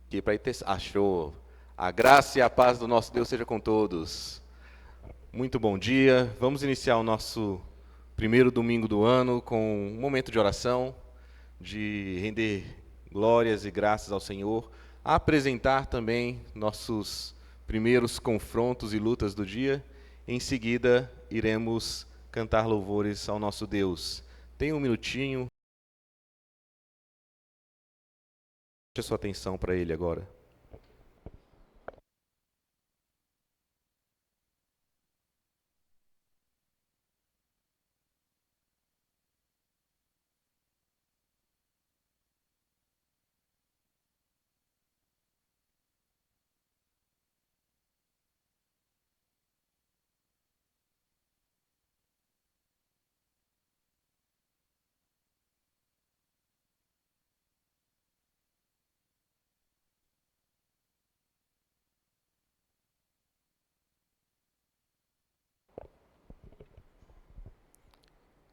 Que para achou. A graça e a paz do nosso Deus seja com todos. Muito bom dia. Vamos iniciar o nosso primeiro domingo do ano com um momento de oração, de render glórias e graças ao Senhor, apresentar também nossos primeiros confrontos e lutas do dia. Em seguida, iremos cantar louvores ao nosso Deus. Tenha um minutinho. Deixe a sua atenção para Ele agora.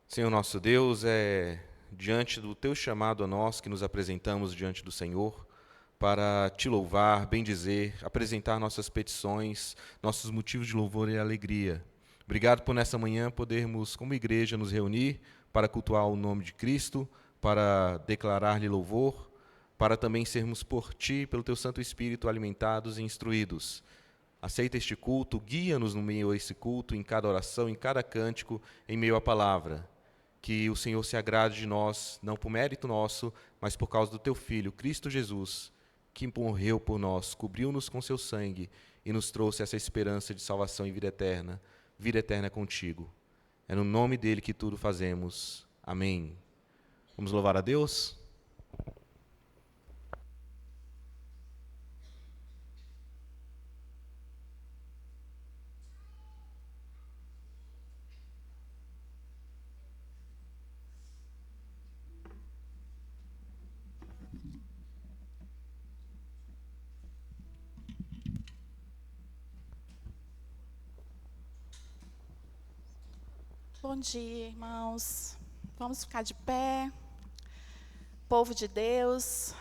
Senhor nosso Deus, é diante do Teu chamado a nós que nos apresentamos diante do Senhor para Te louvar, bendizer, apresentar nossas petições, nossos motivos de louvor e alegria. Obrigado por nessa manhã podermos, como igreja, nos reunir para cultuar o nome de Cristo, para declarar-lhe louvor, para também sermos por Ti, pelo Teu Santo Espírito, alimentados e instruídos. Aceita este culto, guia-nos no meio a esse culto, em cada oração, em cada cântico, em meio à palavra. Que o Senhor se agrade de nós, não por mérito nosso, mas por causa do Teu Filho, Cristo Jesus, que morreu por nós, cobriu-nos com Seu sangue e nos trouxe essa esperança de salvação e vida eterna contigo. É no nome dEle que tudo fazemos. Amém. Vamos louvar a Deus? Bom dia, irmãos. Vamos ficar de pé. Povo de Deus,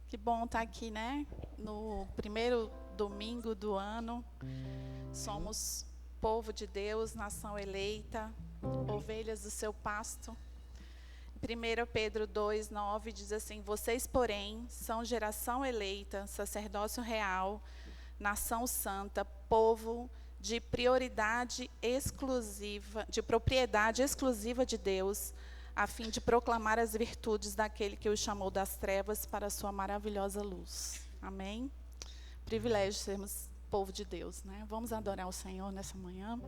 que bom estar aqui, né? No primeiro domingo do ano. Somos povo de Deus, nação eleita, ovelhas do seu pasto. 1 Pedro 2:9 diz assim: vocês, porém, são geração eleita, sacerdócio real, nação santa, povo de prioridade exclusiva, de propriedade exclusiva de Deus, a fim de proclamar as virtudes daquele que o chamou das trevas para a sua maravilhosa luz. Amém? Privilégio sermos povo de Deus, né? Vamos adorar o Senhor nessa manhã.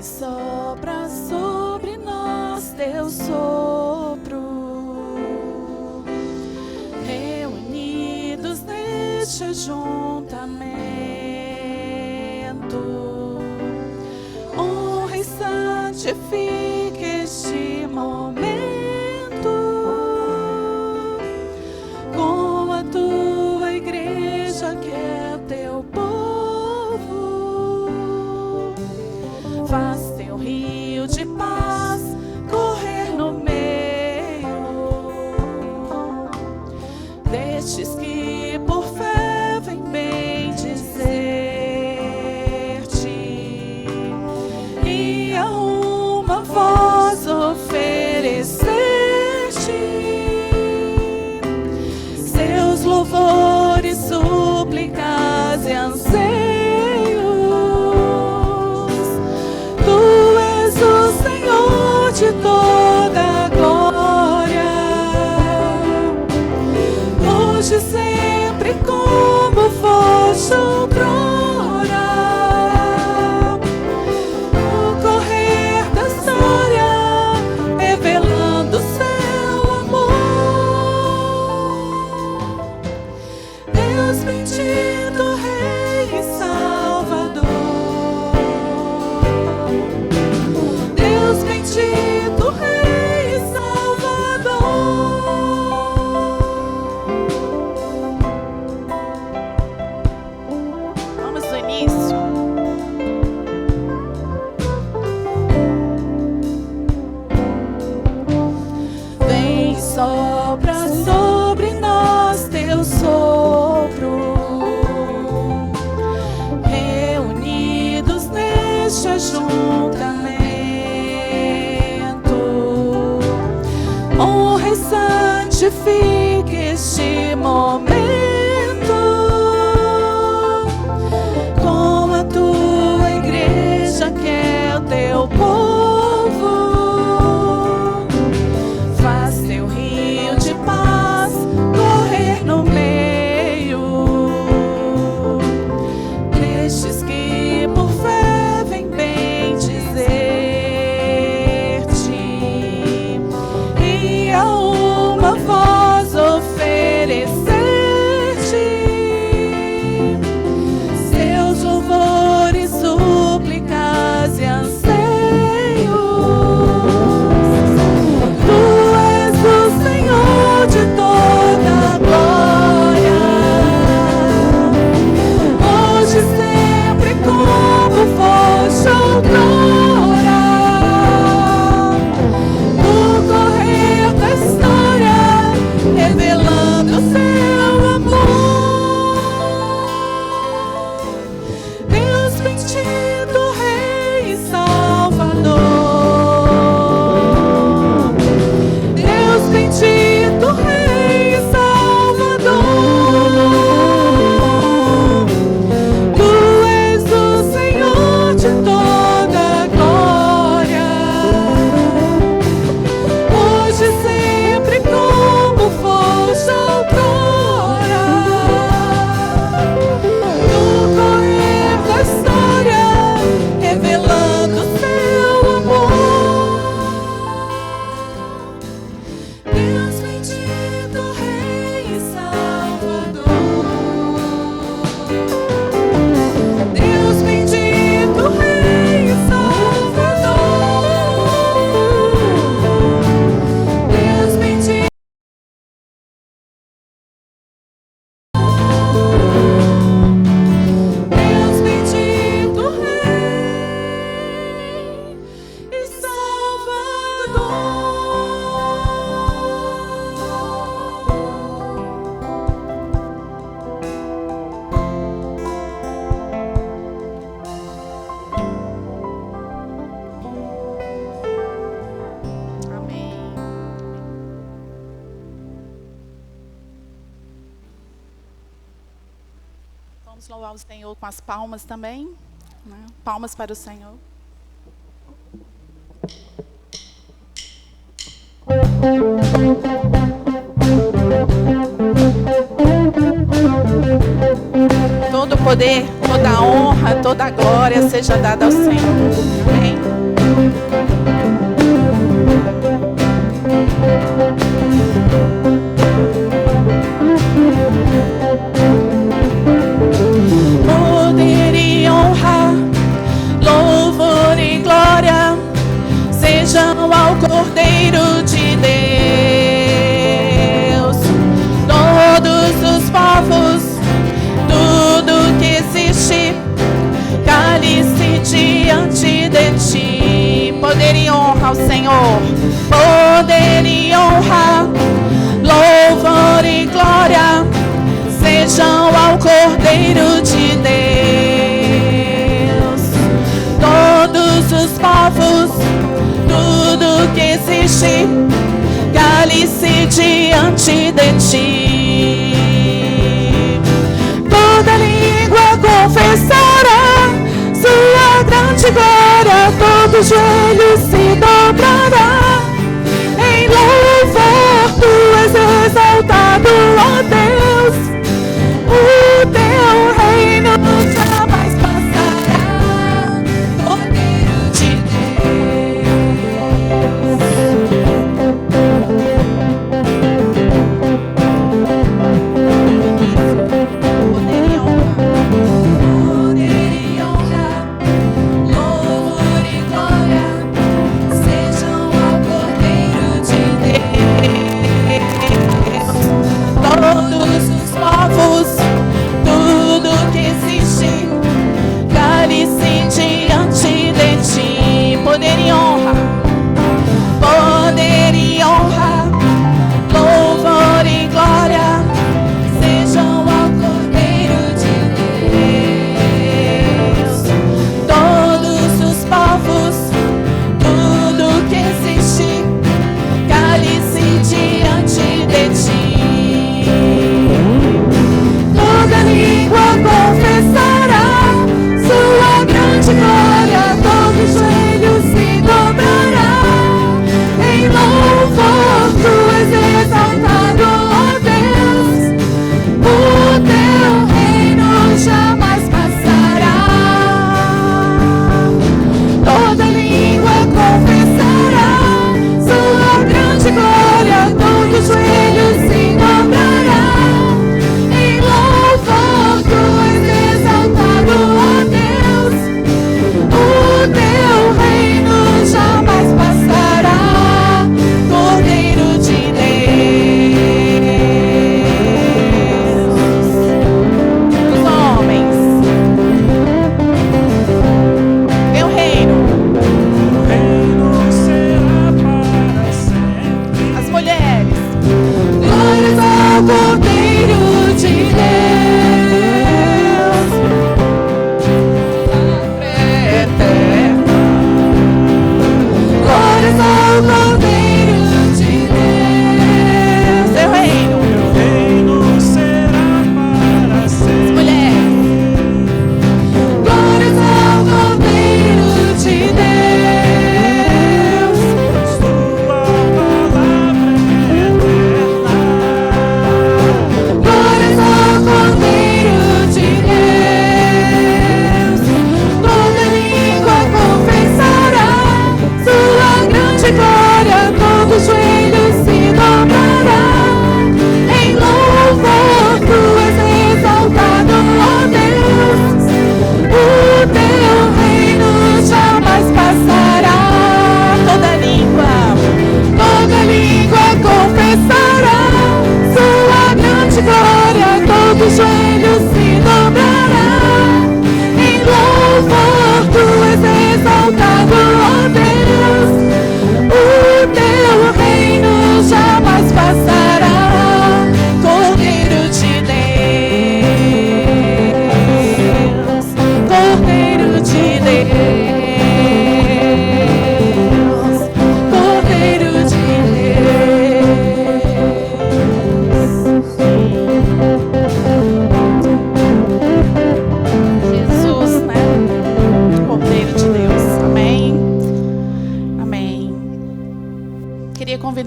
Sopra sobre nós teu sopro, reunidos neste ajuntamento, honra e santifica este momento com a tua igreja que é teu povo. Faz teu rio de paz correr no meio destes que por fé vem bem dizer-te, e a uma voz oferecer-te seus louvores, súplicas e anseios. De toda a glória, hoje e sempre, como foste outrora, no correr da história, revelando seu amor. Deus bendito, Rei e Salvador. Deus bendito, Rei e Salvador. teu sopro, reunidos neste ajuntamento, honra e santifique este momento com a tua igreja que é o teu povo. Faz teu rio de paz correr no meio destes que por fé vem bem dizer-te e a uma voz oferecer-te seus louvores, súplicas e anseios. Tu és o Senhor de toda a glória, hoje e sempre como foste outrora. No correr da história, revelando o seu amor. Deus bendito, Rei e Salvador. Deus bendito, Rei e Salvador. Tu és o Senhor de toda a glória, hoje e sempre como foste outrora. No correr da história, revelando o seu amor. Deus bendito, Rei e Salvador. Deus bendito, Rei e Salvador. Deus bendito. Deus bendito, Rei e Salvador. Amém. Vamos louvar o Senhor com as palmas também, né? Palmas para o Senhor. Todo o poder, toda a honra, toda a glória seja dada ao Senhor. Amém. Poder e honra, louvor e glória sejam ao Cordeiro de Deus. Todos os povos, tudo que existe, cale-se diante de ti. Poder e honra ao Senhor. Poder e honra, louvor e glória sejam ao Cordeiro de Deus. Todos os povos, tudo que existe, cale-se diante de ti. Toda língua confessará sua grande glória, todo joelho se dobrará. Em louvor tu és exaltado, ó Deus. O teu reino jamais passará. Cordeiro de Deus.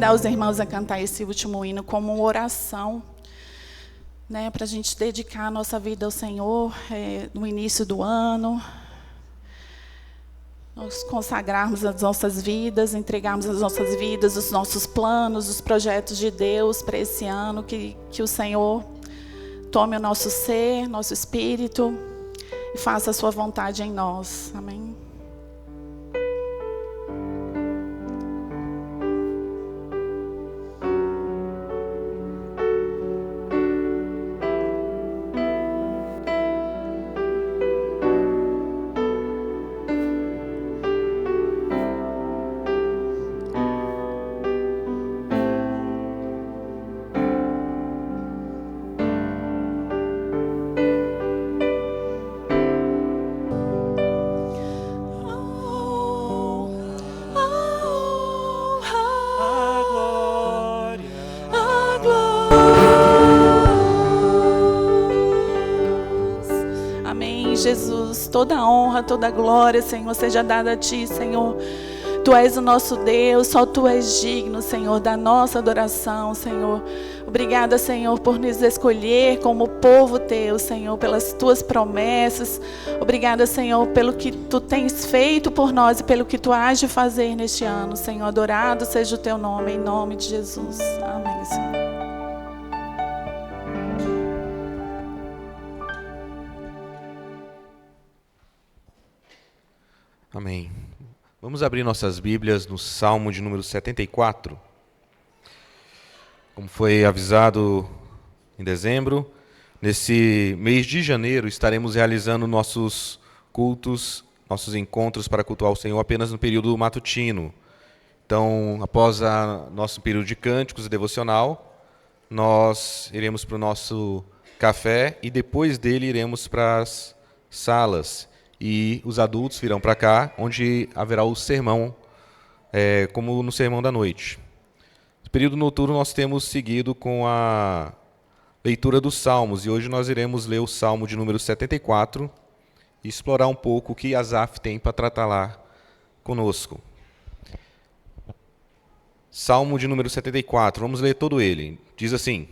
convidar os irmãos a cantar esse último hino como uma oração, né, para a gente dedicar a nossa vida ao Senhor no início do ano. Nós consagrarmos as nossas vidas, entregarmos as nossas vidas, os nossos planos, os projetos de Deus para esse ano, que o Senhor tome o nosso ser, nosso espírito e faça a sua vontade em nós. Amém. Jesus, toda a honra, toda a glória, Senhor, seja dada a Ti, Senhor. Tu és o nosso Deus, só Tu és digno, Senhor, da nossa adoração, Senhor. Obrigada, Senhor, por nos escolher como povo Teu, Senhor, pelas Tuas promessas. Obrigada, Senhor, pelo que Tu tens feito por nós e pelo que Tu has de fazer neste ano, Senhor. Adorado seja o Teu nome, em nome de Jesus. Amém, Senhor. Amém. Vamos abrir nossas Bíblias no Salmo de número 74. Como foi avisado em dezembro, nesse mês de janeiro estaremos realizando nossos cultos, nossos encontros para cultuar o Senhor apenas no período matutino. Então, após nosso período de cânticos e devocional, nós iremos para o nosso café e depois dele iremos para as salas. E os adultos virão para cá, onde haverá o sermão, como no sermão da noite. No período noturno nós temos seguido com a leitura dos Salmos, e hoje nós iremos ler o Salmo de número 74 e explorar um pouco o que Asaf tem para tratar lá conosco. Salmo de número 74, vamos ler todo ele. Diz assim: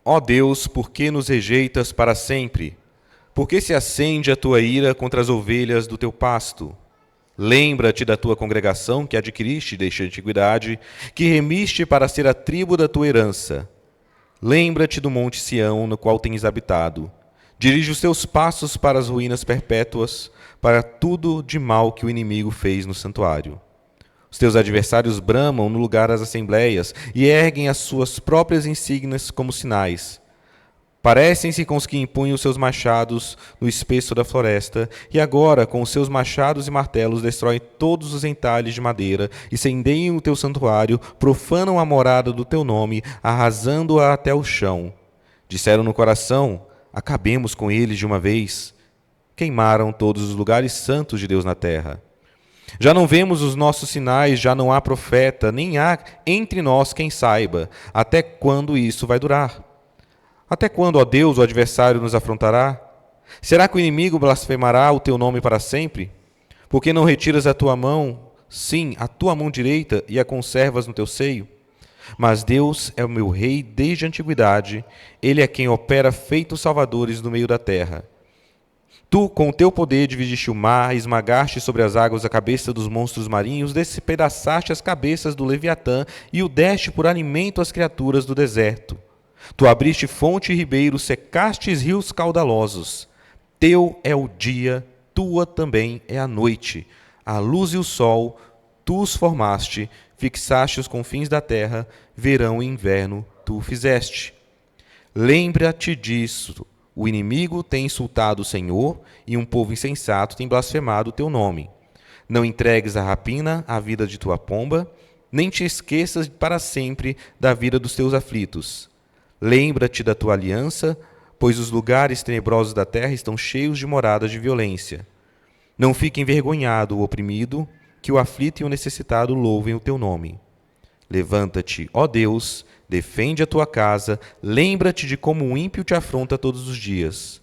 Ó Deus, por que nos rejeitas para sempre? Por que se acende a tua ira contra as ovelhas do teu pasto? Lembra-te da tua congregação que adquiriste desde a antiguidade, que remiste para ser a tribo da tua herança. Lembra-te do monte Sião, no qual tens habitado. Dirige os teus passos para as ruínas perpétuas, para tudo de mal que o inimigo fez no santuário. Os teus adversários bramam no lugar das assembleias e erguem as suas próprias insígnias como sinais. Parecem-se com os que empunham os seus machados no espesso da floresta, e agora, com os seus machados e martelos, destroem todos os entalhes de madeira, incendeiam o teu santuário, profanam a morada do teu nome, arrasando-a até o chão. Disseram no coração: acabemos com eles de uma vez. Queimaram todos os lugares santos de Deus na terra. Já não vemos os nossos sinais, já não há profeta, nem há entre nós quem saiba. Até quando isso vai durar? Até quando, ó Deus, o adversário nos afrontará? Será que o inimigo blasfemará o teu nome para sempre? Por que não retiras a tua mão, sim, a tua mão direita, e a conservas no teu seio? Mas Deus é o meu rei desde a antiguidade, ele é quem opera feitos salvadores no meio da terra. Tu, com o teu poder, dividiste o mar, esmagaste sobre as águas a cabeça dos monstros marinhos, despedaçaste as cabeças do Leviatã e o deste por alimento às criaturas do deserto. Tu abriste fonte e ribeiro, secastes rios caudalosos. Teu é o dia, tua também é a noite. A luz e o sol, tu os formaste, fixaste os confins da terra, verão e inverno tu fizeste. Lembra-te disso, o inimigo tem insultado o Senhor, e um povo insensato tem blasfemado o teu nome. Não entregues a rapina à vida de tua pomba, nem te esqueças para sempre da vida dos teus aflitos. Lembra-te da tua aliança, pois os lugares tenebrosos da terra estão cheios de moradas de violência. Não fique envergonhado o oprimido, que o aflito e o necessitado louvem o teu nome. Levanta-te, ó Deus, defende a tua casa, lembra-te de como o ímpio te afronta todos os dias.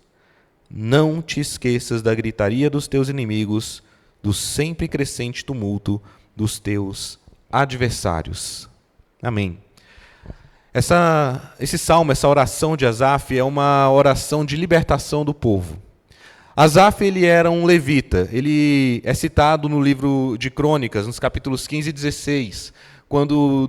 Não te esqueças da gritaria dos teus inimigos, do sempre crescente tumulto dos teus adversários. Amém. Esse salmo, essa oração de Asaf é uma oração de libertação do povo. Asaf, ele era um levita. Ele é citado no livro de Crônicas, nos capítulos 15 e 16, quando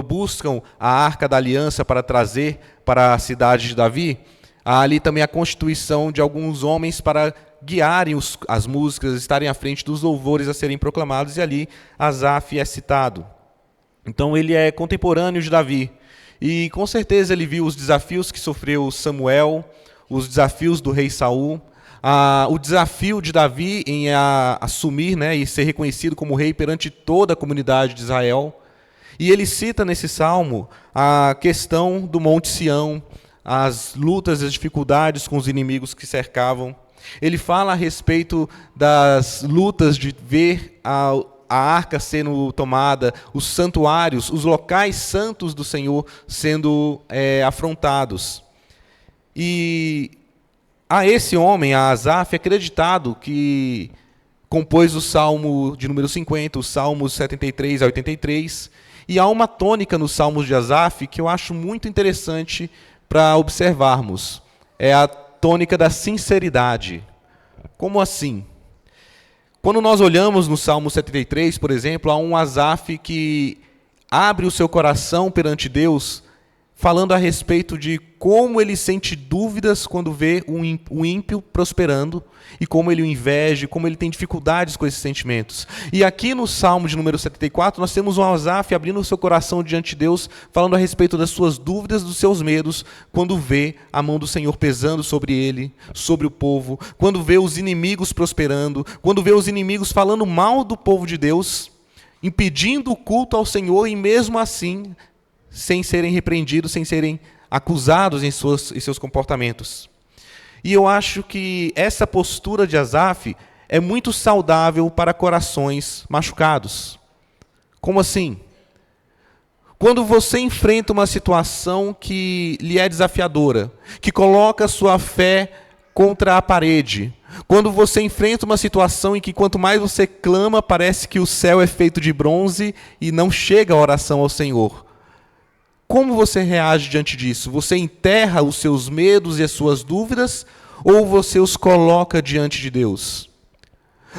buscam a Arca da Aliança para trazer para a cidade de Davi. Há ali também a constituição de alguns homens para guiarem as músicas, estarem à frente dos louvores a serem proclamados, e ali Asaf é citado. Então ele é contemporâneo de Davi, e com certeza ele viu os desafios que sofreu Samuel, os desafios do rei Saul, o desafio de Davi em assumir, e ser reconhecido como rei perante toda a comunidade de Israel. E ele cita nesse salmo a questão do Monte Sião, as lutas e as dificuldades com os inimigos que cercavam. Ele fala a respeito das lutas de ver a arca sendo tomada, os santuários, os locais santos do Senhor sendo afrontados. E a esse homem, a Asaf, é acreditado que compôs o Salmo de número 50, os Salmos 73 a 83, e há uma tônica nos Salmos de Asaf que eu acho muito interessante para observarmos. É a tônica da sinceridade. Como assim? Quando nós olhamos no Salmo 73, por exemplo, há um Asaf que abre o seu coração perante Deus, falando a respeito de como ele sente dúvidas quando vê o ímpio prosperando, e como ele o inveja, como ele tem dificuldades com esses sentimentos. E aqui no Salmo de número 74, nós temos um Asaf abrindo o seu coração diante de Deus, falando a respeito das suas dúvidas, dos seus medos, quando vê a mão do Senhor pesando sobre ele, sobre o povo, quando vê os inimigos prosperando, quando vê os inimigos falando mal do povo de Deus, impedindo o culto ao Senhor, e mesmo assim, sem serem repreendidos, sem serem acusados em seus comportamentos. E eu acho que essa postura de Asaf é muito saudável para corações machucados. Como assim? Quando você enfrenta uma situação que lhe é desafiadora, que coloca a sua fé contra a parede, quando você enfrenta uma situação em que quanto mais você clama, parece que o céu é feito de bronze e não chega a oração ao Senhor. Como você reage diante disso? Você enterra os seus medos e as suas dúvidas, ou você os coloca diante de Deus?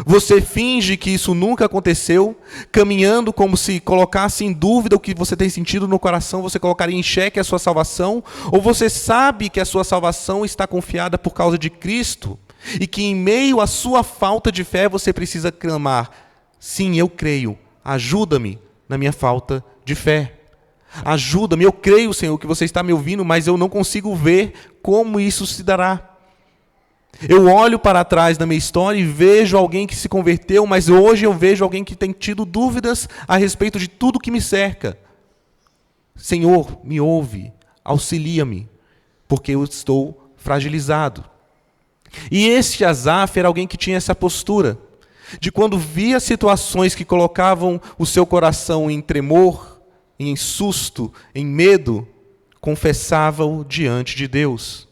Você finge que isso nunca aconteceu, caminhando como se colocasse em dúvida o que você tem sentido no coração, você colocaria em xeque a sua salvação? Ou você sabe que a sua salvação está confiada por causa de Cristo, e que em meio à sua falta de fé você precisa clamar: sim, eu creio, ajuda-me na minha falta de fé. Ajuda-me, eu creio, Senhor, que você está me ouvindo, mas eu não consigo ver como isso se dará. Eu olho para trás da minha história e vejo alguém que se converteu, mas hoje eu vejo alguém que tem tido dúvidas a respeito de tudo que me cerca. Senhor, me ouve, auxilia-me, porque eu estou fragilizado. E este Asaf era alguém que tinha essa postura, de quando via situações que colocavam o seu coração em tremor, em susto, em medo, confessava-o diante de Deus.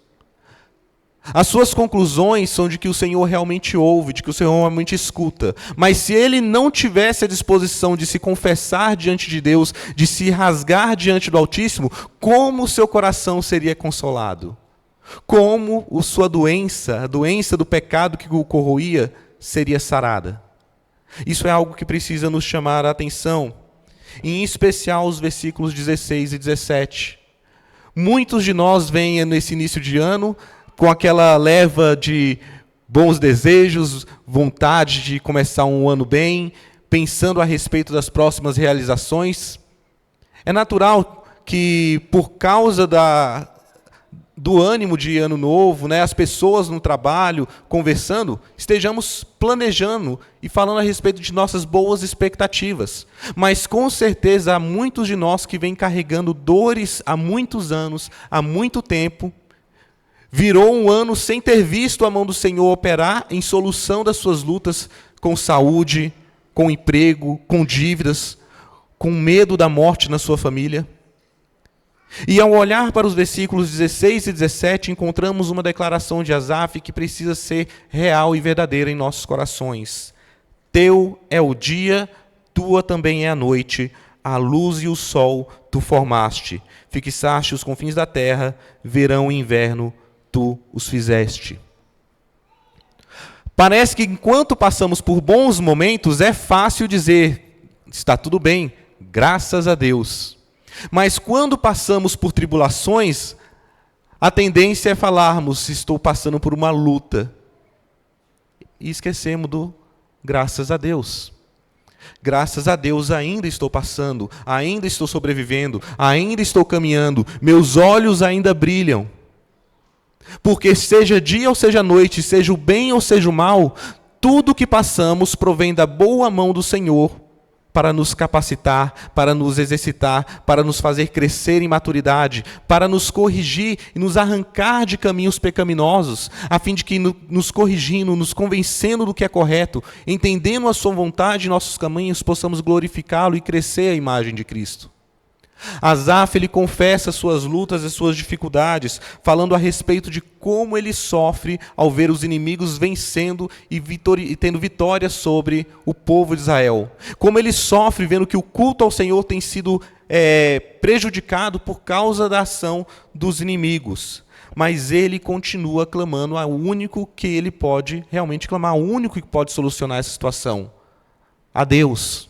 As suas conclusões são de que o Senhor realmente ouve, de que o Senhor realmente escuta. Mas se ele não tivesse a disposição de se confessar diante de Deus, de se rasgar diante do Altíssimo, como o seu coração seria consolado? Como a sua doença, a doença do pecado que o corroía, seria sarada? Isso é algo que precisa nos chamar a atenção. Em especial os versículos 16 e 17. Muitos de nós vêm nesse início de ano com aquela leva de bons desejos, vontade de começar um ano bem, pensando a respeito das próximas realizações. É natural que, por causa do ânimo de ano novo, as pessoas no trabalho, conversando, estejamos planejando e falando a respeito de nossas boas expectativas. Mas, com certeza, há muitos de nós que vêm carregando dores há muitos anos, há muito tempo. Virou um ano sem ter visto a mão do Senhor operar em solução das suas lutas com saúde, com emprego, com dívidas, com medo da morte na sua família. E ao olhar para os versículos 16 e 17, encontramos uma declaração de Asaf que precisa ser real e verdadeira em nossos corações. Teu é o dia, Tua também é a noite, a luz e o sol tu formaste. Fixaste os confins da terra, verão e inverno tu os fizeste. Parece que enquanto passamos por bons momentos, é fácil dizer, está tudo bem, graças a Deus. Mas quando passamos por tribulações, a tendência é falarmos, estou passando por uma luta. E esquecemos do graças a Deus. Graças a Deus ainda estou passando, ainda estou sobrevivendo, ainda estou caminhando, meus olhos ainda brilham. Porque seja dia ou seja noite, seja o bem ou seja o mal, tudo que passamos provém da boa mão do Senhor para nos capacitar, para nos exercitar, para nos fazer crescer em maturidade, para nos corrigir e nos arrancar de caminhos pecaminosos, a fim de que nos corrigindo, nos convencendo do que é correto, entendendo a sua vontade em nossos caminhos, possamos glorificá-lo e crescer à imagem de Cristo. Asaf, ele confessa suas lutas e suas dificuldades, falando a respeito de como ele sofre ao ver os inimigos vencendo e tendo vitória sobre o povo de Israel. Como ele sofre vendo que o culto ao Senhor tem sido prejudicado por causa da ação dos inimigos. Mas ele continua clamando ao único que ele pode realmente clamar, ao único que pode solucionar essa situação: a Deus.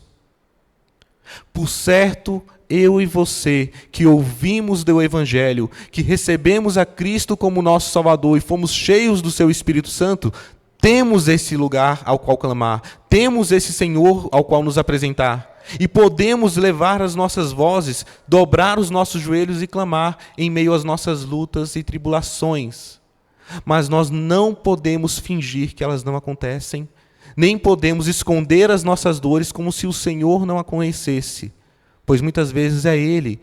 Por certo, eu e você, que ouvimos do Evangelho, que recebemos a Cristo como nosso Salvador e fomos cheios do seu Espírito Santo, temos esse lugar ao qual clamar, temos esse Senhor ao qual nos apresentar. E podemos levar as nossas vozes, dobrar os nossos joelhos e clamar em meio às nossas lutas e tribulações. Mas nós não podemos fingir que elas não acontecem, nem podemos esconder as nossas dores como se o Senhor não a conhecesse. Pois muitas vezes é Ele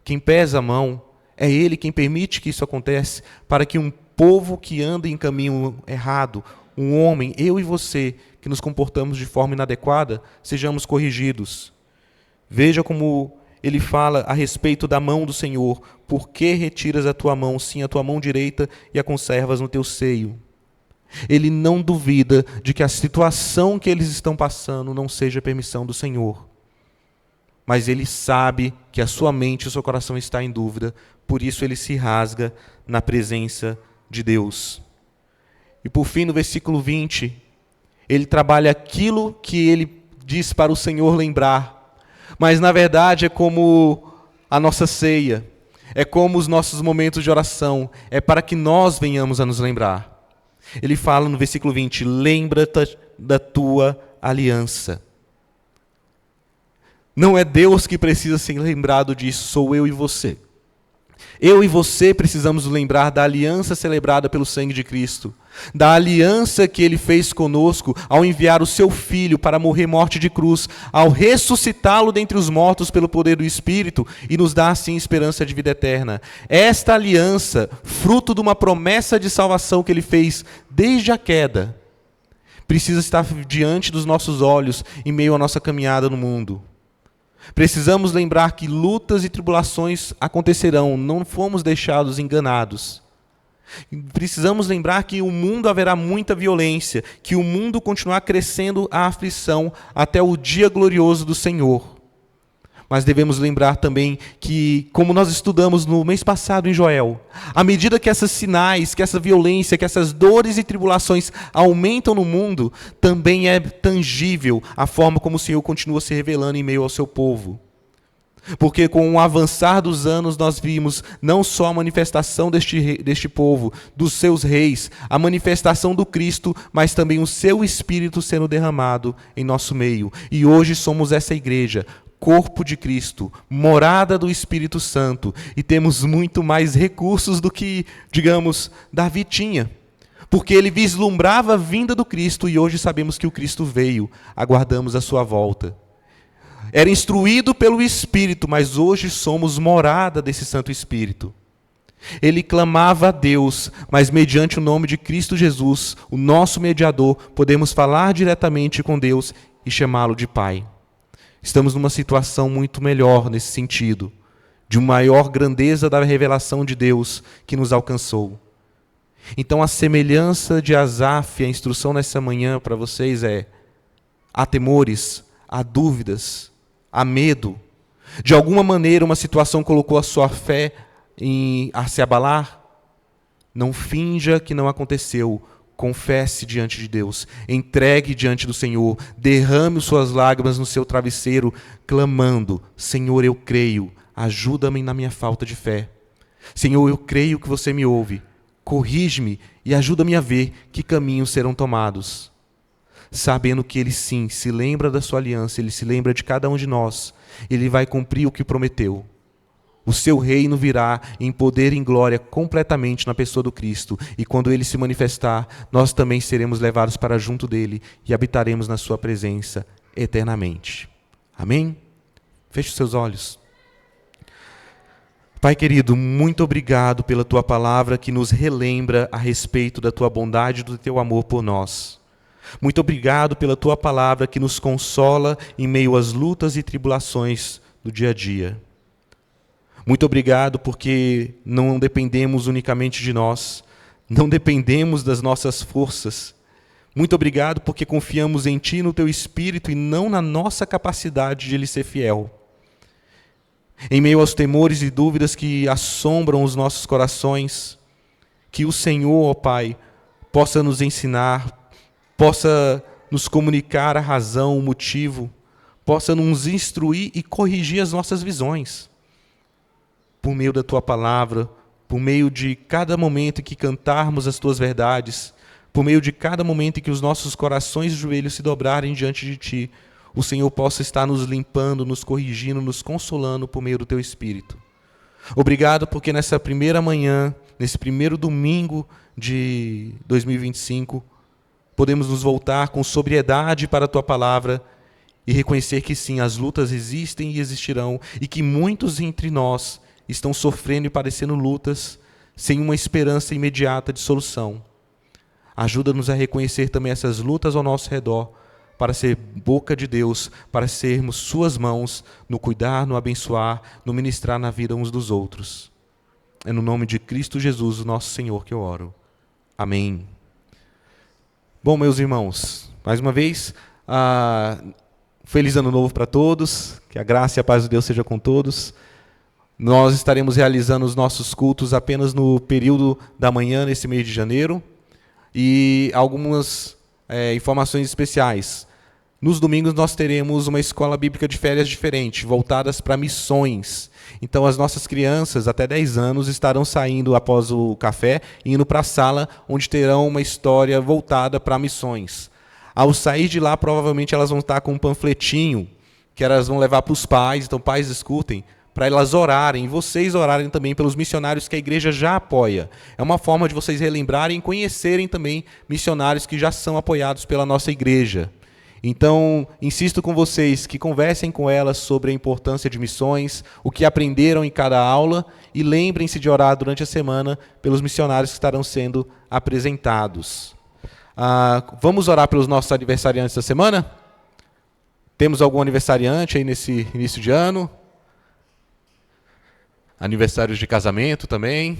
quem pesa a mão, é Ele quem permite que isso aconteça, para que um povo que anda em caminho errado, um homem, eu e você, que nos comportamos de forma inadequada, sejamos corrigidos. Veja como ele fala a respeito da mão do Senhor. Por que retiras a tua mão, sim, a tua mão direita, e a conservas no teu seio? Ele não duvida de que a situação que eles estão passando não seja permissão do Senhor. Mas ele sabe que a sua mente e o seu coração está em dúvida, por isso ele se rasga na presença de Deus. E por fim, no versículo 20, ele trabalha aquilo que ele diz para o Senhor lembrar. Mas na verdade é como a nossa ceia, é como os nossos momentos de oração, é para que nós venhamos a nos lembrar. Ele fala no versículo 20, lembra-te da tua aliança. Não é Deus que precisa ser lembrado disso, sou eu e você. Eu e você precisamos lembrar da aliança celebrada pelo sangue de Cristo, da aliança que Ele fez conosco ao enviar o Seu Filho para morrer morte de cruz, ao ressuscitá-lo dentre os mortos pelo poder do Espírito e nos dar assim esperança de vida eterna. Esta aliança, fruto de uma promessa de salvação que Ele fez desde a queda, precisa estar diante dos nossos olhos em meio à nossa caminhada no mundo. Precisamos lembrar que lutas e tribulações acontecerão, não fomos deixados enganados. Precisamos lembrar que o mundo haverá muita violência, que o mundo continuará crescendo a aflição até o dia glorioso do Senhor. Mas devemos lembrar também que, como nós estudamos no mês passado em Joel, à medida que esses sinais, que essa violência, que essas dores e tribulações aumentam no mundo, também é tangível a forma como o Senhor continua se revelando em meio ao seu povo. Porque com o avançar dos anos nós vimos não só a manifestação deste povo, dos seus reis, a manifestação do Cristo, mas também o seu Espírito sendo derramado em nosso meio. E hoje somos essa igreja, corpo de Cristo, morada do Espírito Santo, e temos muito mais recursos do que, digamos, Davi tinha. Porque ele vislumbrava a vinda do Cristo e hoje sabemos que o Cristo veio, aguardamos a sua volta. Era instruído pelo Espírito, mas hoje somos morada desse Santo Espírito. Ele clamava a Deus, mas mediante o nome de Cristo Jesus, o nosso mediador, podemos falar diretamente com Deus e chamá-lo de Pai. Estamos numa situação muito melhor nesse sentido, de maior grandeza da revelação de Deus que nos alcançou. Então a semelhança de Asaf, a instrução nessa manhã para vocês é: há temores, há dúvidas, há medo. De alguma maneira, uma situação colocou a sua fé a se abalar. Não finja que não aconteceu. Confesse diante de Deus. Entregue diante do Senhor. Derrame suas lágrimas no seu travesseiro, clamando: Senhor, eu creio. Ajuda-me na minha falta de fé. Senhor, eu creio que você me ouve. Corrige-me e ajuda-me a ver que caminhos serão tomados. Sabendo que Ele sim se lembra da sua aliança, Ele se lembra de cada um de nós. Ele vai cumprir o que prometeu. O seu reino virá em poder e em glória completamente na pessoa do Cristo. E quando Ele se manifestar, nós também seremos levados para junto dEle e habitaremos na sua presença eternamente. Amém? Feche os seus olhos. Pai querido, muito obrigado pela Tua palavra que nos relembra a respeito da Tua bondade e do Teu amor por nós. Muito obrigado pela Tua palavra que nos consola em meio às lutas e tribulações do dia a dia. Muito obrigado porque não dependemos unicamente de nós, não dependemos das nossas forças. Muito obrigado porque confiamos em Ti e no Teu Espírito e não na nossa capacidade de Lhe ser fiel. Em meio aos temores e dúvidas que assombram os nossos corações, que o Senhor, ó Pai, possa nos ensinar, possa nos comunicar a razão, o motivo, possa nos instruir e corrigir as nossas visões. Por meio da Tua palavra, por meio de cada momento em que cantarmos as Tuas verdades, por meio de cada momento em que os nossos corações e joelhos se dobrarem diante de Ti, o Senhor possa estar nos limpando, nos corrigindo, nos consolando por meio do Teu Espírito. Obrigado porque nessa primeira manhã, nesse primeiro domingo de 2025, podemos nos voltar com sobriedade para a Tua palavra e reconhecer que sim, as lutas existem e existirão e que muitos entre nós estão sofrendo e padecendo lutas sem uma esperança imediata de solução. Ajuda-nos a reconhecer também essas lutas ao nosso redor, para ser boca de Deus, para sermos Suas mãos no cuidar, no abençoar, no ministrar na vida uns dos outros. É no nome de Cristo Jesus, o nosso Senhor, que eu oro. Amém. Bom, meus irmãos, mais uma vez, feliz ano novo para todos, que a graça e a paz de Deus seja com todos. Nós estaremos realizando os nossos cultos apenas no período da manhã, nesse mês de janeiro, e algumas informações especiais. Nos domingos nós teremos uma escola bíblica de férias diferente, voltadas para missões. Então as nossas crianças, até 10 anos, estarão saindo após o café e indo para a sala, onde terão uma história voltada para missões. Ao sair de lá, provavelmente elas vão estar com um panfletinho, que elas vão levar para os pais, então pais escutem, para elas orarem, e vocês orarem também pelos missionários que a igreja já apoia. É uma forma de vocês relembrarem e conhecerem também missionários que já são apoiados pela nossa igreja. Então, insisto com vocês que conversem com elas sobre a importância de missões, o que aprenderam em cada aula, e lembrem-se de orar durante a semana pelos missionários que estarão sendo apresentados. Vamos orar pelos nossos aniversariantes da semana? Temos algum aniversariante aí nesse início de ano? Aniversários de casamento também.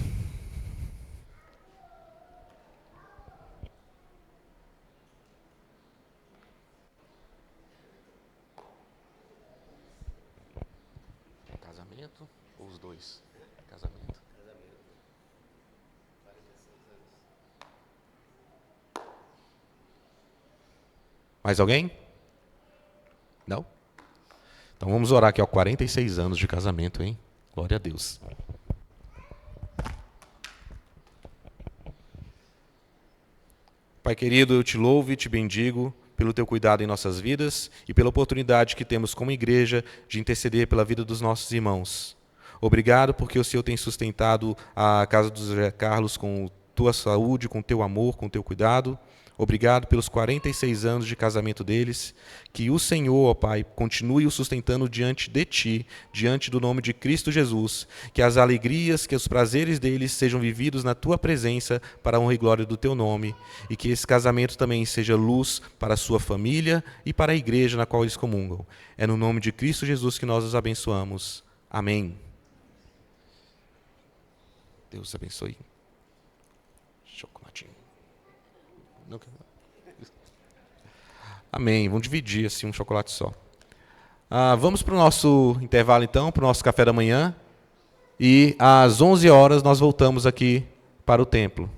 Casamento ou os dois? Casamento. Mais alguém? Não? Então vamos orar aqui, 46 anos de casamento, hein? Glória a Deus. Pai querido, eu te louvo e te bendigo pelo teu cuidado em nossas vidas e pela oportunidade que temos como igreja de interceder pela vida dos nossos irmãos. Obrigado porque o Senhor tem sustentado a casa do José Carlos com tua saúde, com teu amor, com teu cuidado. Obrigado pelos 46 anos de casamento deles. Que o Senhor, ó Pai, continue o sustentando diante de Ti, diante do nome de Cristo Jesus. Que as alegrias, que os prazeres deles sejam vividos na Tua presença para a honra e glória do Teu nome. E que esse casamento também seja luz para a sua família e para a igreja na qual eles comungam. É no nome de Cristo Jesus que nós os abençoamos. Amém. Deus abençoe. Chocolatinho. Amém. Vamos dividir assim um chocolate só. Vamos para o nosso intervalo, então, para o nosso café da manhã. E às 11 horas nós voltamos aqui para o templo.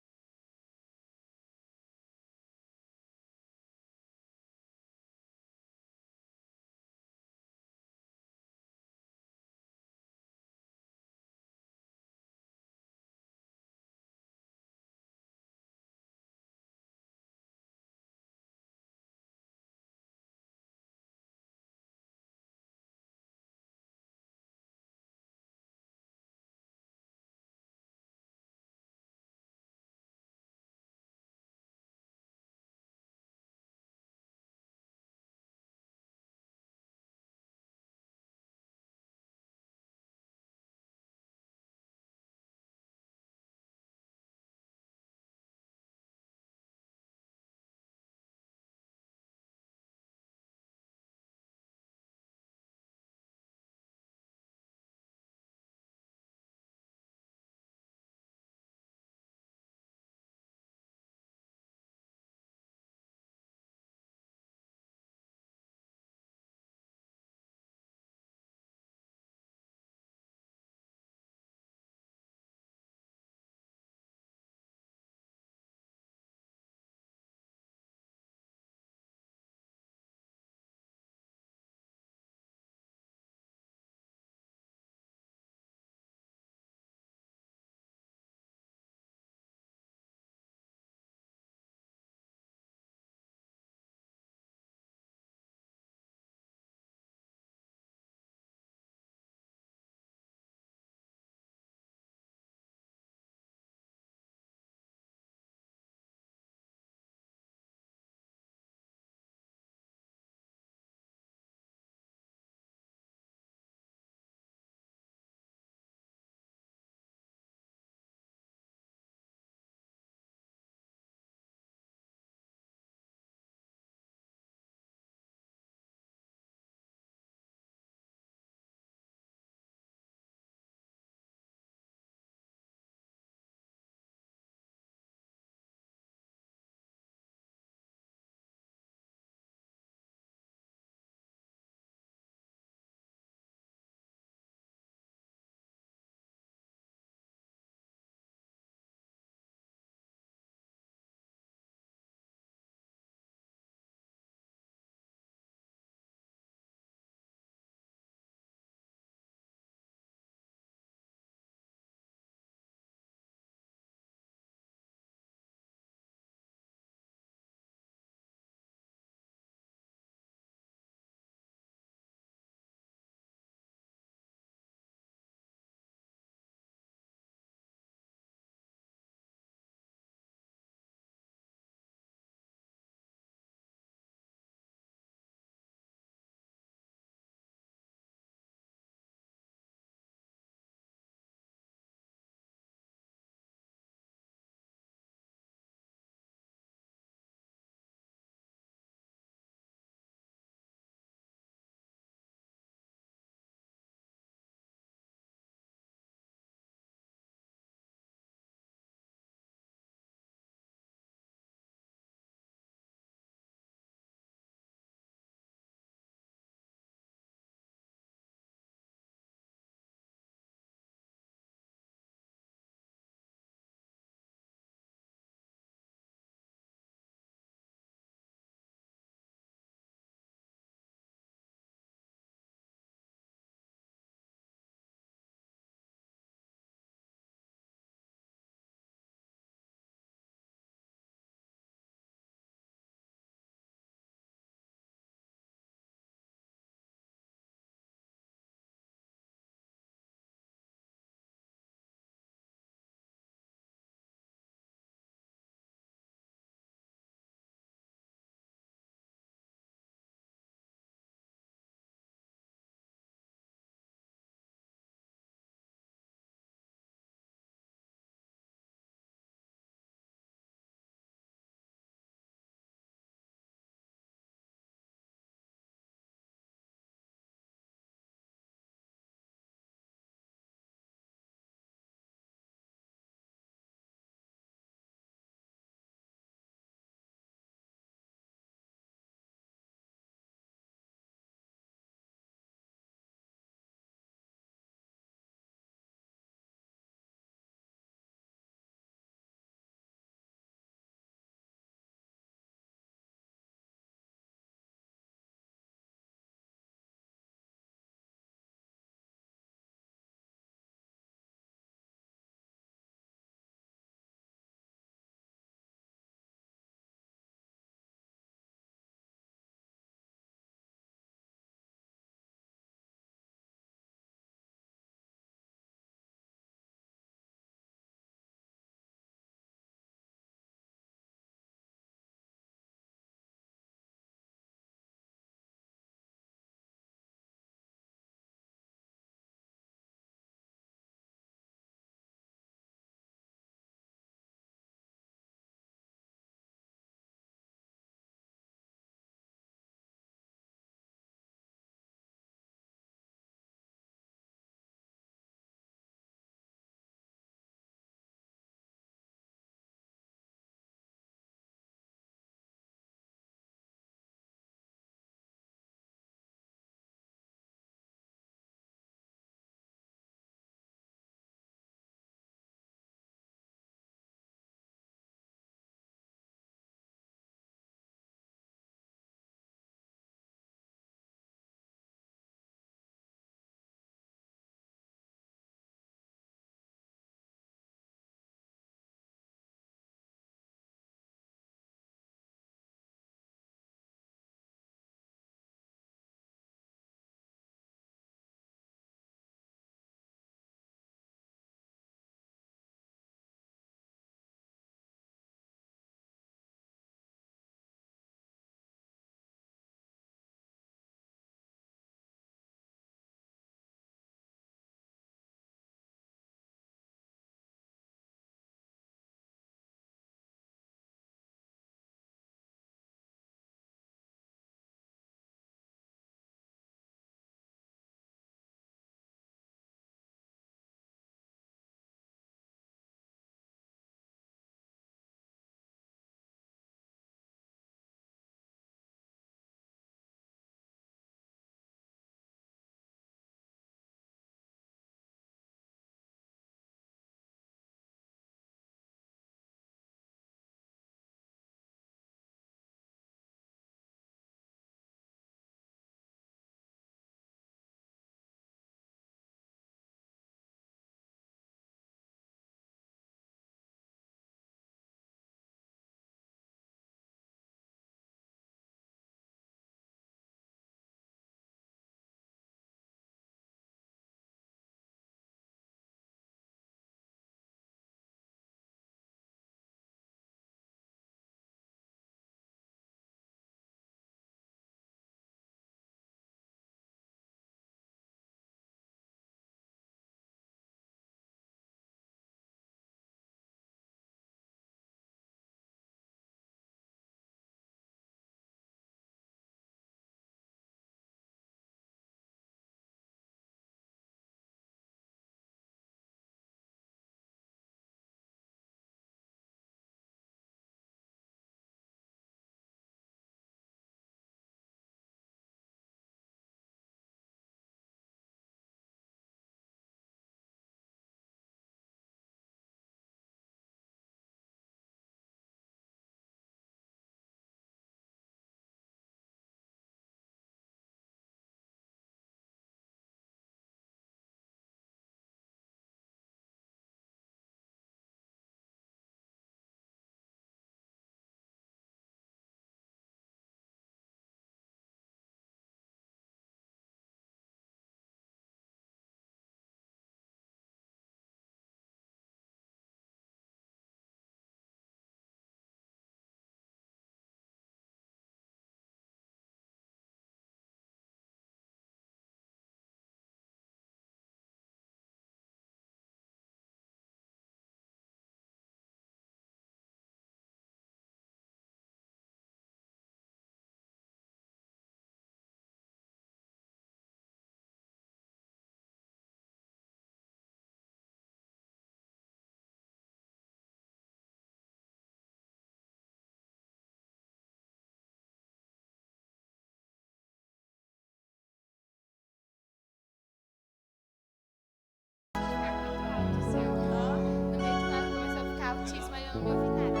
não ouvi nada.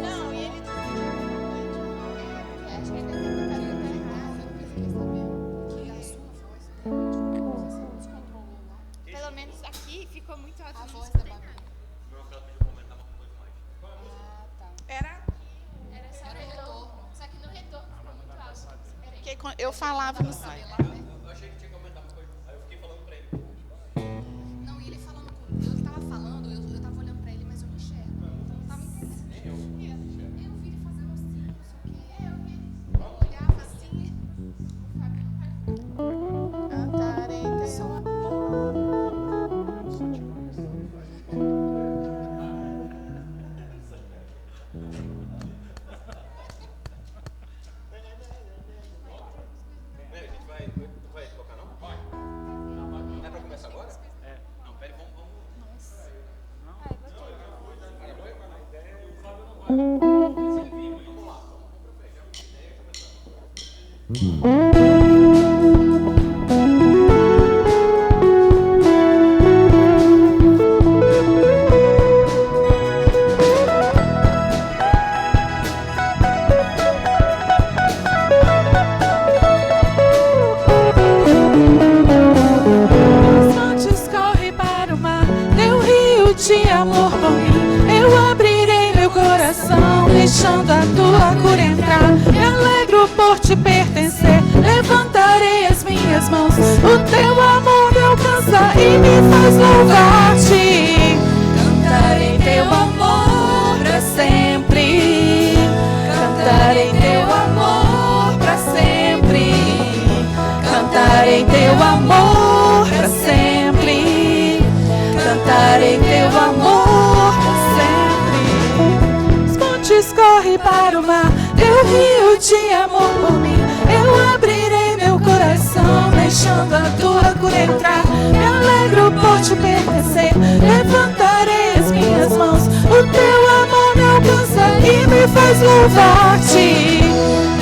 Não, e ele Acho que ele deve ter botado no errado. Eu fiquei sabendo que a sua voz descontrolou lá. Pelo menos aqui ficou muito alto. A voz da Babi. era Era só o retorno. Só que no retorno ficou muito alto. Peraí. que eu falava no site. Não, e ele falando comigo. Eu tava falando, eu tava olhando pra ele, mas eu não enxergo. Então eu não tava entendendo. Eu vi ele fazendo assim, não sei o quê. Eu vi ele. Eu olhava assim. O Fábio não vai. Cantarei teu Vai tocar não? Vai. Não é pra começar agora? Não, pera, vamos. Os montes correm para o mar, teu rio de amor por mim. Eu abrirei meu coração, deixando a tua cura entrar. Me alegro por te pertencer, levantarei as minhas mãos. O teu amor me alcança e me faz louvar-te. Cantarei teu amor pra sempre. Cantarei teu amor pra sempre. Cantarei teu amor pra sempre. Cantarei teu amor pra sempre. Os montes correm para o mar, teu rio de amor por mim. Eu abrirei meu coração, deixando a tua cura entrar. Me alegro por te pertencer, levantarei as minhas mãos. O teu amor me alcança e me faz louvar-te.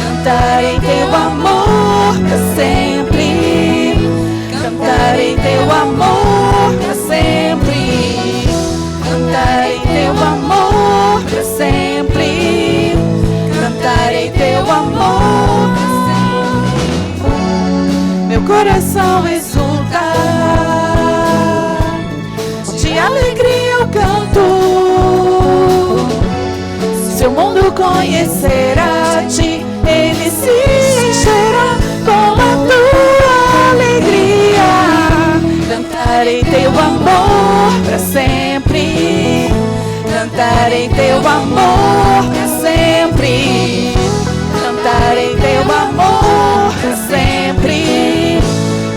Cantarei teu amor pra sempre. Cantarei teu amor pra sempre. Cantarei teu amor pra sempre. Cantarei teu amor pra sempre. Meu coração exulta, de alegria eu canto. Seu mundo conhecerá-te, ele se encherá com a tua alegria. Cantarei teu amor pra sempre. Cantarei teu amor pra sempre. Cantarei teu amor pra sempre.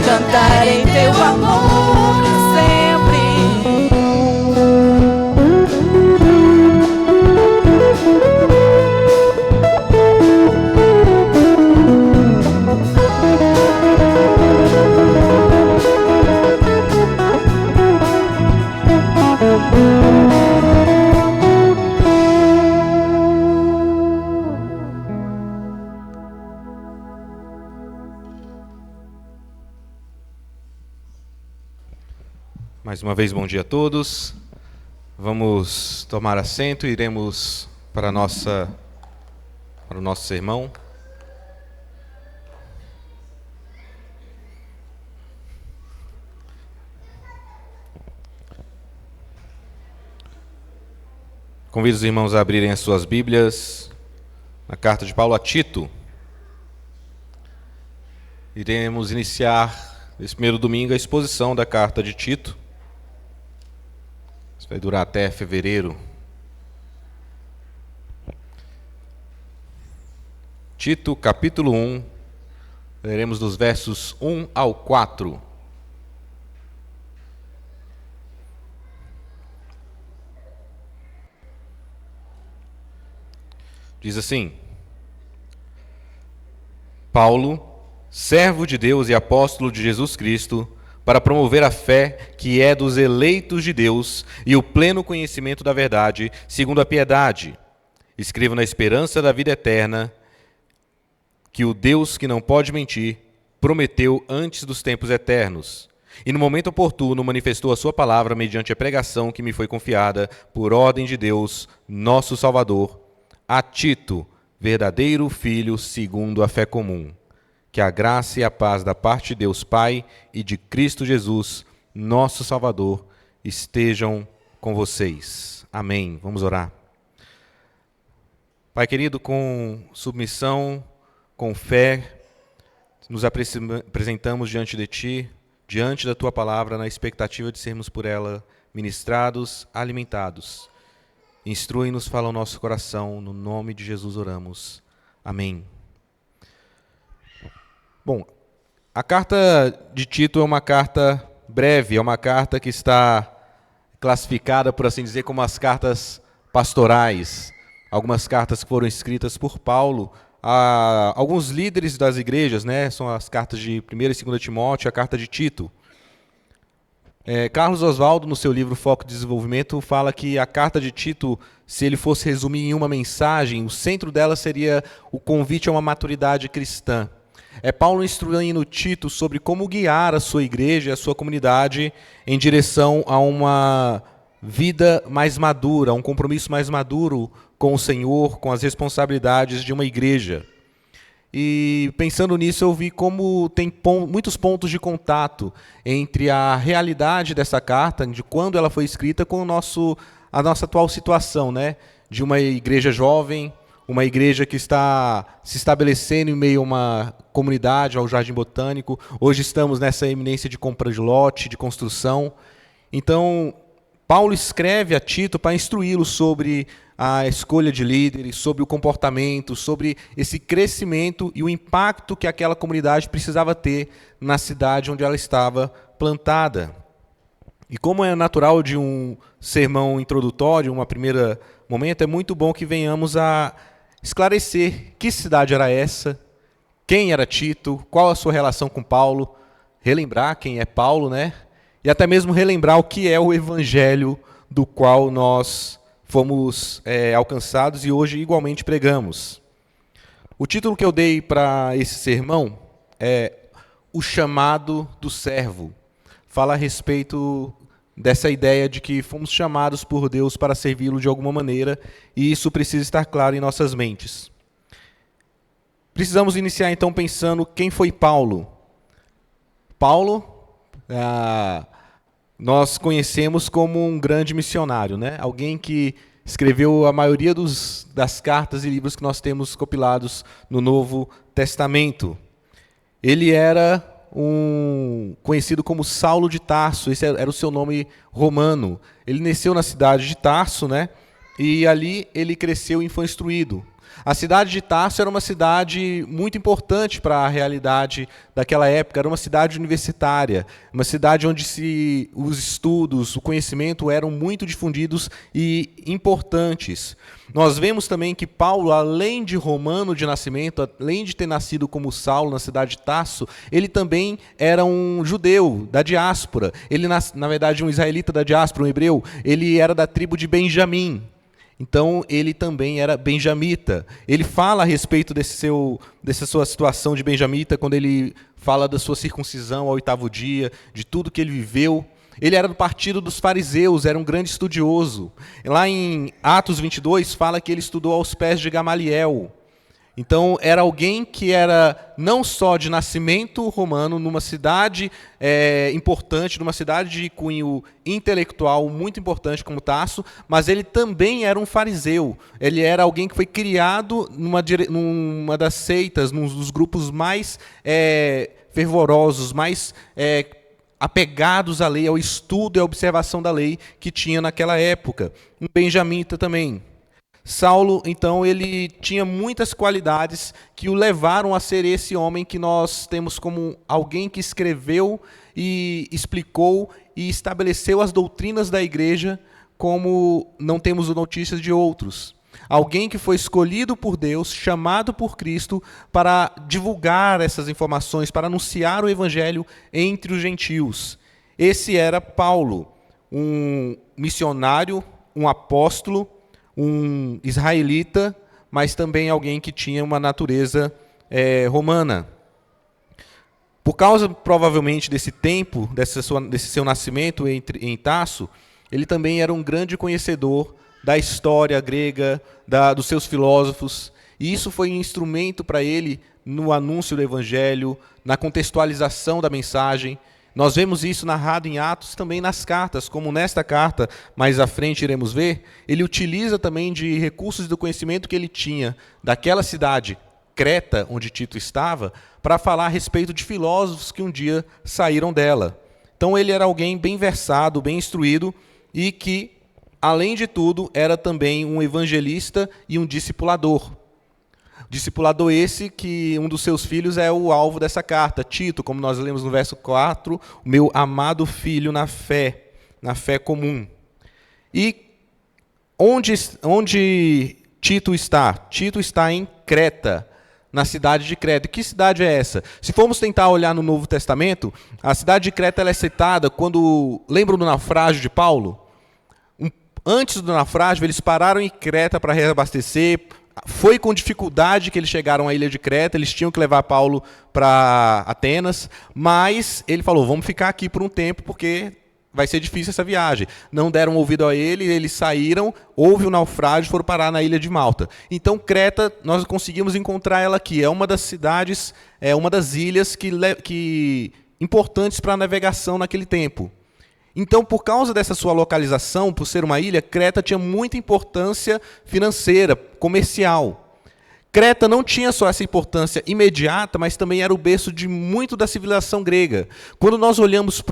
Cantarei teu amor pra sempre. Mais uma vez, bom dia a todos. Vamos tomar assento e iremos para o nosso sermão. Convido os irmãos a abrirem as suas Bíblias na carta de Paulo a Tito. Iremos iniciar nesse primeiro domingo a exposição da carta de Tito. Isso vai durar até fevereiro. Tito, capítulo 1, leremos dos versos 1 ao 4. Diz assim: Paulo, servo de Deus e apóstolo de Jesus Cristo, para promover a fé que é dos eleitos de Deus e o pleno conhecimento da verdade, segundo a piedade. Escrevo na esperança da vida eterna, que o Deus que não pode mentir, prometeu antes dos tempos eternos, e no momento oportuno manifestou a sua palavra mediante a pregação que me foi confiada por ordem de Deus, nosso Salvador, a Tito, verdadeiro filho segundo a fé comum. Que a graça e a paz da parte de Deus Pai e de Cristo Jesus, nosso Salvador, estejam com vocês. Amém. Vamos orar. Pai querido, com submissão, com fé, nos apresentamos diante de Ti, diante da Tua palavra, na expectativa de sermos por ela ministrados, alimentados. Instrui-nos, fala o nosso coração, no nome de Jesus oramos. Amém. Bom, a carta de Tito é uma carta breve, é uma carta que está classificada, por assim dizer, como as cartas pastorais. Algumas cartas que foram escritas por Paulo a alguns líderes das igrejas, né? São as cartas de 1ª e 2ª Timóteo, a carta de Tito. Carlos Oswaldo, no seu livro Foco de Desenvolvimento, fala que a carta de Tito, se ele fosse resumir em uma mensagem, o centro dela seria o convite a uma maturidade cristã. É Paulo instruindo Tito sobre como guiar a sua igreja, a sua comunidade, em direção a uma vida mais madura, a um compromisso mais maduro com o Senhor, com as responsabilidades de uma igreja. E pensando nisso, eu vi como tem muitos pontos de contato entre a realidade dessa carta, de quando ela foi escrita, com a nossa atual situação, né? De uma igreja jovem, uma igreja que está se estabelecendo em meio a uma comunidade, ao Jardim Botânico. Hoje estamos nessa eminência de compra de lote, de construção. Então, Paulo escreve a Tito para instruí-lo sobre a escolha de líderes, sobre o comportamento, sobre esse crescimento e o impacto que aquela comunidade precisava ter na cidade onde ela estava plantada. E como é natural de um sermão introdutório, um primeiro momento, é muito bom que venhamos a esclarecer que cidade era essa, quem era Tito, qual a sua relação com Paulo, relembrar quem é Paulo, né? E até mesmo relembrar o que é o evangelho do qual nós fomos alcançados e hoje igualmente pregamos. O título que eu dei para esse sermão é O Chamado do Servo. Fala a respeito dessa ideia de que fomos chamados por Deus para servi-lo de alguma maneira, e isso precisa estar claro em nossas mentes. Precisamos iniciar então pensando quem foi Paulo. Paulo, nós conhecemos como um grande missionário, né? Alguém que escreveu a maioria das cartas e livros que nós temos compilados no Novo Testamento. Ele era conhecido como Saulo de Tarso, esse era o seu nome romano. Ele nasceu na cidade de Tarso, né? E ali ele cresceu e foi instruído. A cidade de Tarso era uma cidade muito importante para a realidade daquela época, era uma cidade universitária, uma cidade onde os estudos, o conhecimento eram muito difundidos e importantes. Nós vemos também que Paulo, além de romano de nascimento, além de ter nascido como Saulo na cidade de Tarso, ele também era um judeu da diáspora. Ele, na verdade, um israelita da diáspora, um hebreu. Ele era da tribo de Benjamim. Então, ele também era benjamita. Ele fala a respeito dessa sua situação de benjamita, quando ele fala da sua circuncisão ao 8º dia, de tudo que ele viveu. Ele era do partido dos fariseus, era um grande estudioso. Lá em Atos 22, fala que ele estudou aos pés de Gamaliel. Então, era alguém que era não só de nascimento romano, numa cidade importante, numa cidade de cunho intelectual muito importante como Tarso, mas ele também era um fariseu. Ele era alguém que foi criado numa das seitas, num dos grupos mais fervorosos, mais apegados à lei, ao estudo e à observação da lei que tinha naquela época. Um benjamita também. Saulo, então, ele tinha muitas qualidades que o levaram a ser esse homem que nós temos como alguém que escreveu e explicou e estabeleceu as doutrinas da igreja, como não temos notícias de outros. Alguém que foi escolhido por Deus, chamado por Cristo para divulgar essas informações, para anunciar o evangelho entre os gentios. Esse era Paulo, um missionário, um apóstolo, um israelita, mas também alguém que tinha uma natureza romana. causa, provavelmente, desse tempo, desse seu nascimento em Tarso, ele também era um grande conhecedor da história grega, dos seus filósofos, e isso foi um instrumento para ele no anúncio do Evangelho, na contextualização da mensagem. Nós vemos isso narrado em Atos, também nas cartas, como nesta carta, mais à frente iremos ver, ele utiliza também de recursos do conhecimento que ele tinha daquela cidade, Creta, onde Tito estava, para falar a respeito de filósofos que um dia saíram dela. Então ele era alguém bem versado, bem instruído, e que, além de tudo, era também um evangelista e um discipulador. Discipulador esse que um dos seus filhos é o alvo dessa carta, Tito, como nós lemos no verso 4, o meu amado filho na fé comum. E onde Tito está? Tito está em Creta, na cidade de Creta. Que cidade é essa? Se formos tentar olhar no Novo Testamento, a cidade de Creta ela é citada quando, lembram do naufrágio de Paulo? Antes do naufrágio, eles pararam em Creta para reabastecer. Foi com dificuldade que eles chegaram à ilha de Creta, eles tinham que levar Paulo para Atenas, mas ele falou, vamos ficar aqui por um tempo, porque vai ser difícil essa viagem. Não deram ouvido a ele, eles saíram, houve um naufrágio, foram parar na ilha de Malta. Então, Creta, nós conseguimos encontrar ela aqui, é uma das cidades, é uma das ilhas que importantes para a navegação naquele tempo. Então, por causa dessa sua localização, por ser uma ilha, Creta tinha muita importância financeira, comercial. Creta não tinha só essa importância imediata, mas também era o berço de muito da civilização grega. Quando nós olhamos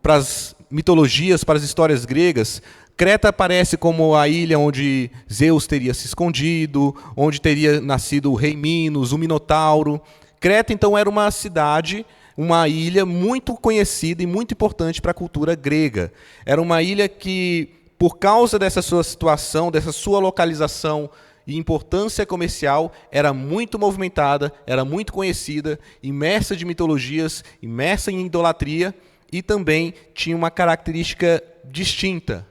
para as mitologias, para as histórias gregas, Creta aparece como a ilha onde Zeus teria se escondido, onde teria nascido o rei Minos, o Minotauro. Creta, então, era uma cidade, uma ilha muito conhecida e muito importante para a cultura grega. Era uma ilha que, por causa dessa sua situação, dessa sua localização e importância comercial, era muito movimentada, era muito conhecida, imersa de mitologias, imersa em idolatria, e também tinha uma característica distinta.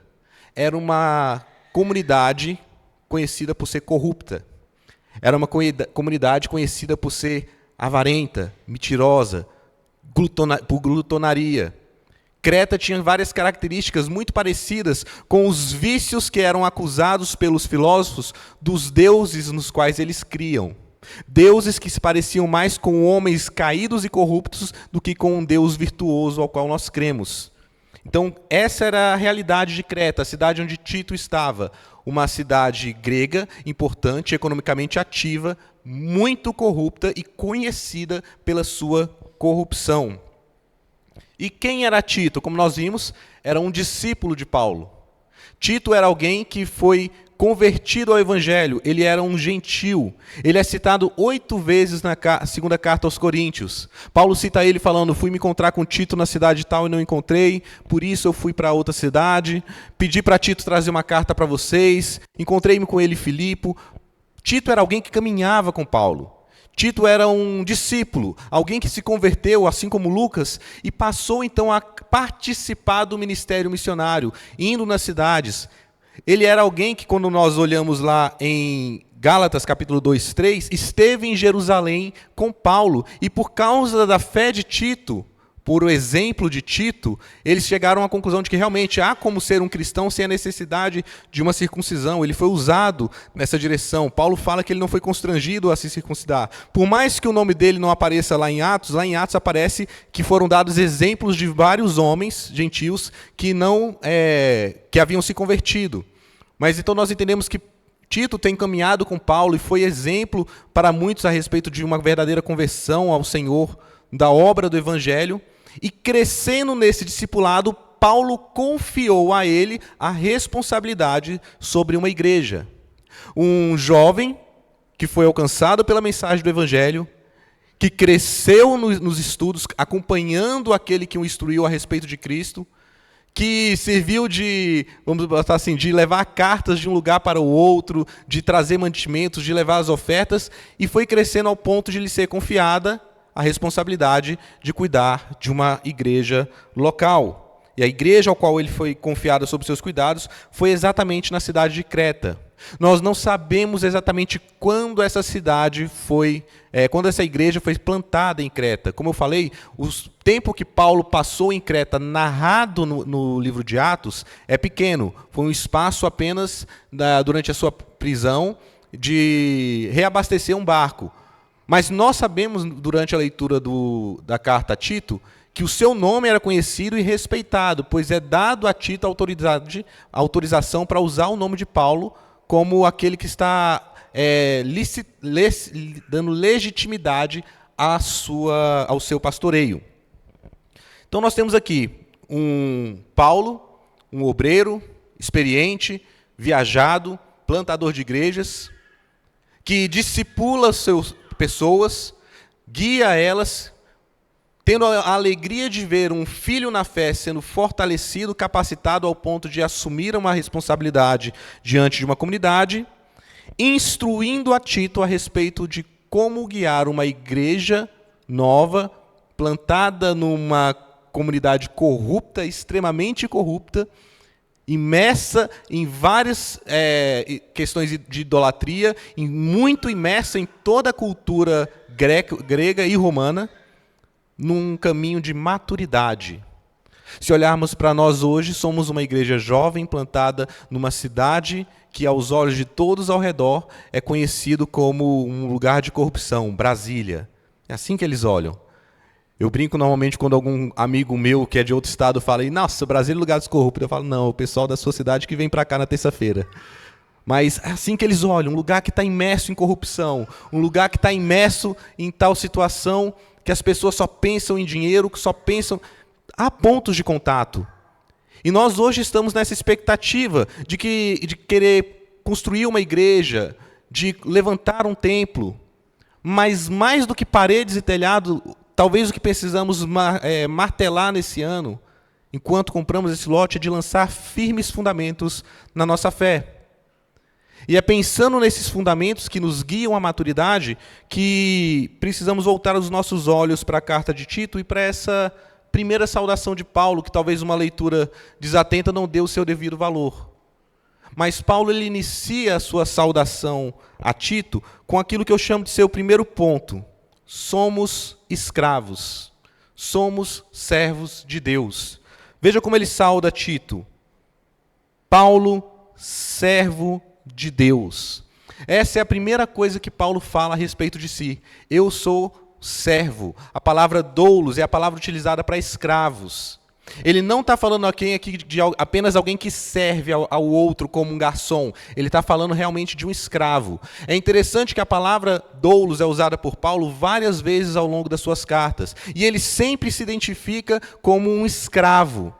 Era uma comunidade conhecida por ser corrupta. Era uma comunidade conhecida por ser avarenta, mentirosa, por glutonaria. Creta tinha várias características muito parecidas com os vícios que eram acusados pelos filósofos dos deuses nos quais eles criam. Deuses que se pareciam mais com homens caídos e corruptos do que com um Deus virtuoso ao qual nós cremos. Então, essa era a realidade de Creta, a cidade onde Tito estava. Uma cidade grega, importante, economicamente ativa, muito corrupta e conhecida pela sua corrupção. E quem era Tito? Como nós vimos, era um discípulo de Paulo. Tito era alguém que foi convertido ao Evangelho, ele era um gentil. Ele é citado 8 vezes na segunda carta aos Coríntios. Paulo cita ele falando, fui me encontrar com Tito na cidade tal e não encontrei, por isso eu fui para outra cidade, pedi para Tito trazer uma carta para vocês, encontrei-me com ele em Filipe. Tito era alguém que caminhava com Paulo. Tito era um discípulo, alguém que se converteu, assim como Lucas, e passou então a participar do ministério missionário, indo nas cidades. Ele era alguém que, quando nós olhamos lá em Gálatas, capítulo 2, 3, esteve em Jerusalém com Paulo, e por causa da fé de Tito, por o exemplo de Tito, eles chegaram à conclusão de que realmente há como ser um cristão sem a necessidade de uma circuncisão. Ele foi usado nessa direção. Paulo fala que ele não foi constrangido a se circuncidar. Por mais que o nome dele não apareça lá em Atos aparece que foram dados exemplos de vários homens gentios que haviam se convertido. Mas então nós entendemos que Tito tem caminhado com Paulo e foi exemplo para muitos a respeito de uma verdadeira conversão ao Senhor, da obra do Evangelho. E crescendo nesse discipulado, Paulo confiou a ele a responsabilidade sobre uma igreja. Um jovem que foi alcançado pela mensagem do Evangelho, que cresceu nos estudos, acompanhando aquele que o instruiu a respeito de Cristo, que serviu de, vamos botar assim, de levar cartas de um lugar para o outro, de trazer mantimentos, de levar as ofertas, e foi crescendo ao ponto de lhe ser confiada a responsabilidade de cuidar de uma igreja local. E a igreja ao qual ele foi confiado sob seus cuidados foi exatamente na cidade de Creta. Nós não sabemos exatamente quando essa quando essa igreja foi plantada em Creta. Como eu falei, o tempo que Paulo passou em Creta, narrado no livro de Atos, é pequeno. Foi um espaço apenas, durante a sua prisão, de reabastecer um barco. Mas nós sabemos, durante a leitura da carta a Tito, que o seu nome era conhecido e respeitado, pois é dado a Tito autorização para usar o nome de Paulo como aquele que está dando legitimidade ao seu pastoreio. Então nós temos aqui um Paulo, um obreiro, experiente, viajado, plantador de igrejas, que discipula suas pessoas, guia elas, tendo a alegria de ver um filho na fé sendo fortalecido, capacitado ao ponto de assumir uma responsabilidade diante de uma comunidade, instruindo a Tito a respeito de como guiar uma igreja nova, plantada numa comunidade corrupta, extremamente corrupta, imersa em várias questões de idolatria, muito imersa em toda a cultura grega e romana, num caminho de maturidade. Se olharmos para nós hoje, somos uma igreja jovem plantada numa cidade que, aos olhos de todos ao redor, é conhecido como um lugar de corrupção, Brasília. É assim que eles olham. Eu brinco normalmente quando algum amigo meu que é de outro estado fala, nossa, Brasília é lugar descorrupto. Eu falo, não, o pessoal da sua cidade que vem para cá na terça-feira. Mas é assim que eles olham, um lugar que está imerso em corrupção, um lugar que está imerso em tal situação que as pessoas só pensam em dinheiro, que só pensam... Há pontos de contato. E nós hoje estamos nessa expectativa de querer construir uma igreja, de levantar um templo. Mas mais do que paredes e telhado, talvez o que precisamos martelar nesse ano, enquanto compramos esse lote, é de lançar firmes fundamentos na nossa fé. E é pensando nesses fundamentos que nos guiam à maturidade que precisamos voltar os nossos olhos para a carta de Tito e para essa primeira saudação de Paulo, que talvez uma leitura desatenta não dê o seu devido valor. Mas Paulo ele inicia a sua saudação a Tito com aquilo que eu chamo de ser o primeiro ponto. Somos escravos, somos servos de Deus. Veja como ele sauda Tito. Paulo, servo de Deus. Essa é a primeira coisa que Paulo fala a respeito de si. Eu sou servo. A palavra doulos é a palavra utilizada para escravos. Ele não está falando aqui de apenas alguém que serve ao outro como um garçom. Ele está falando realmente de um escravo. É interessante que a palavra doulos é usada por Paulo várias vezes ao longo das suas cartas. E ele sempre se identifica como um escravo.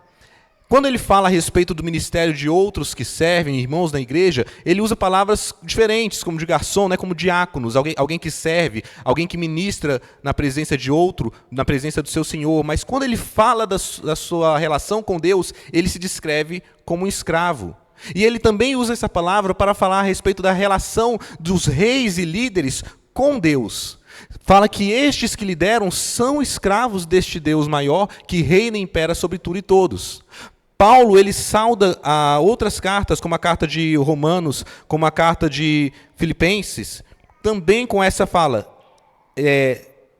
Quando ele fala a respeito do ministério de outros que servem, irmãos na igreja, ele usa palavras diferentes, como de garçom, como diáconos, alguém que serve, alguém que ministra na presença de outro, na presença do seu Senhor. Mas quando ele fala da sua relação com Deus, ele se descreve como um escravo. E ele também usa essa palavra para falar a respeito da relação dos reis e líderes com Deus. Fala que estes que lideram são escravos deste Deus maior, que reina e impera sobre tudo e todos. Paulo, ele sauda a outras cartas, como a carta de Romanos, como a carta de Filipenses, também com essa fala,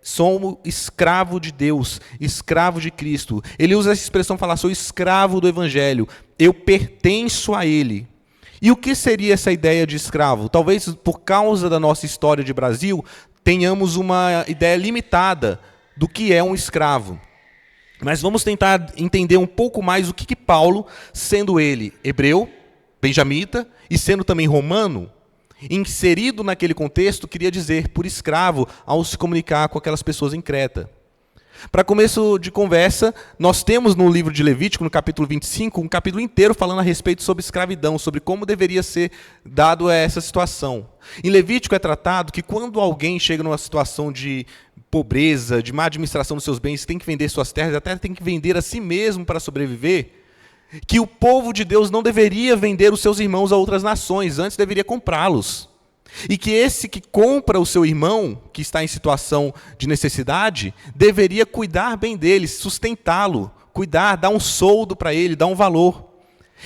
somos escravo de Deus, escravo de Cristo. Ele usa essa expressão, falar, sou escravo do Evangelho, eu pertenço a Ele. E o que seria essa ideia de escravo? Talvez por causa da nossa história de Brasil, tenhamos uma ideia limitada do que é um escravo. Mas vamos tentar entender um pouco mais o que Paulo, sendo ele hebreu, benjamita, e sendo também romano, inserido naquele contexto, queria dizer por escravo ao se comunicar com aquelas pessoas em Creta. Para começo de conversa, nós temos no livro de Levítico, no capítulo 25, um capítulo inteiro falando a respeito sobre escravidão, sobre como deveria ser dado essa situação. Em Levítico é tratado que quando alguém chega numa situação de pobreza, de má administração dos seus bens, tem que vender suas terras, até tem que vender a si mesmo para sobreviver, que o povo de Deus não deveria vender os seus irmãos a outras nações, antes deveria comprá-los. E que esse que compra o seu irmão, que está em situação de necessidade, deveria cuidar bem dele, sustentá-lo, cuidar, dar um soldo para ele, dar um valor.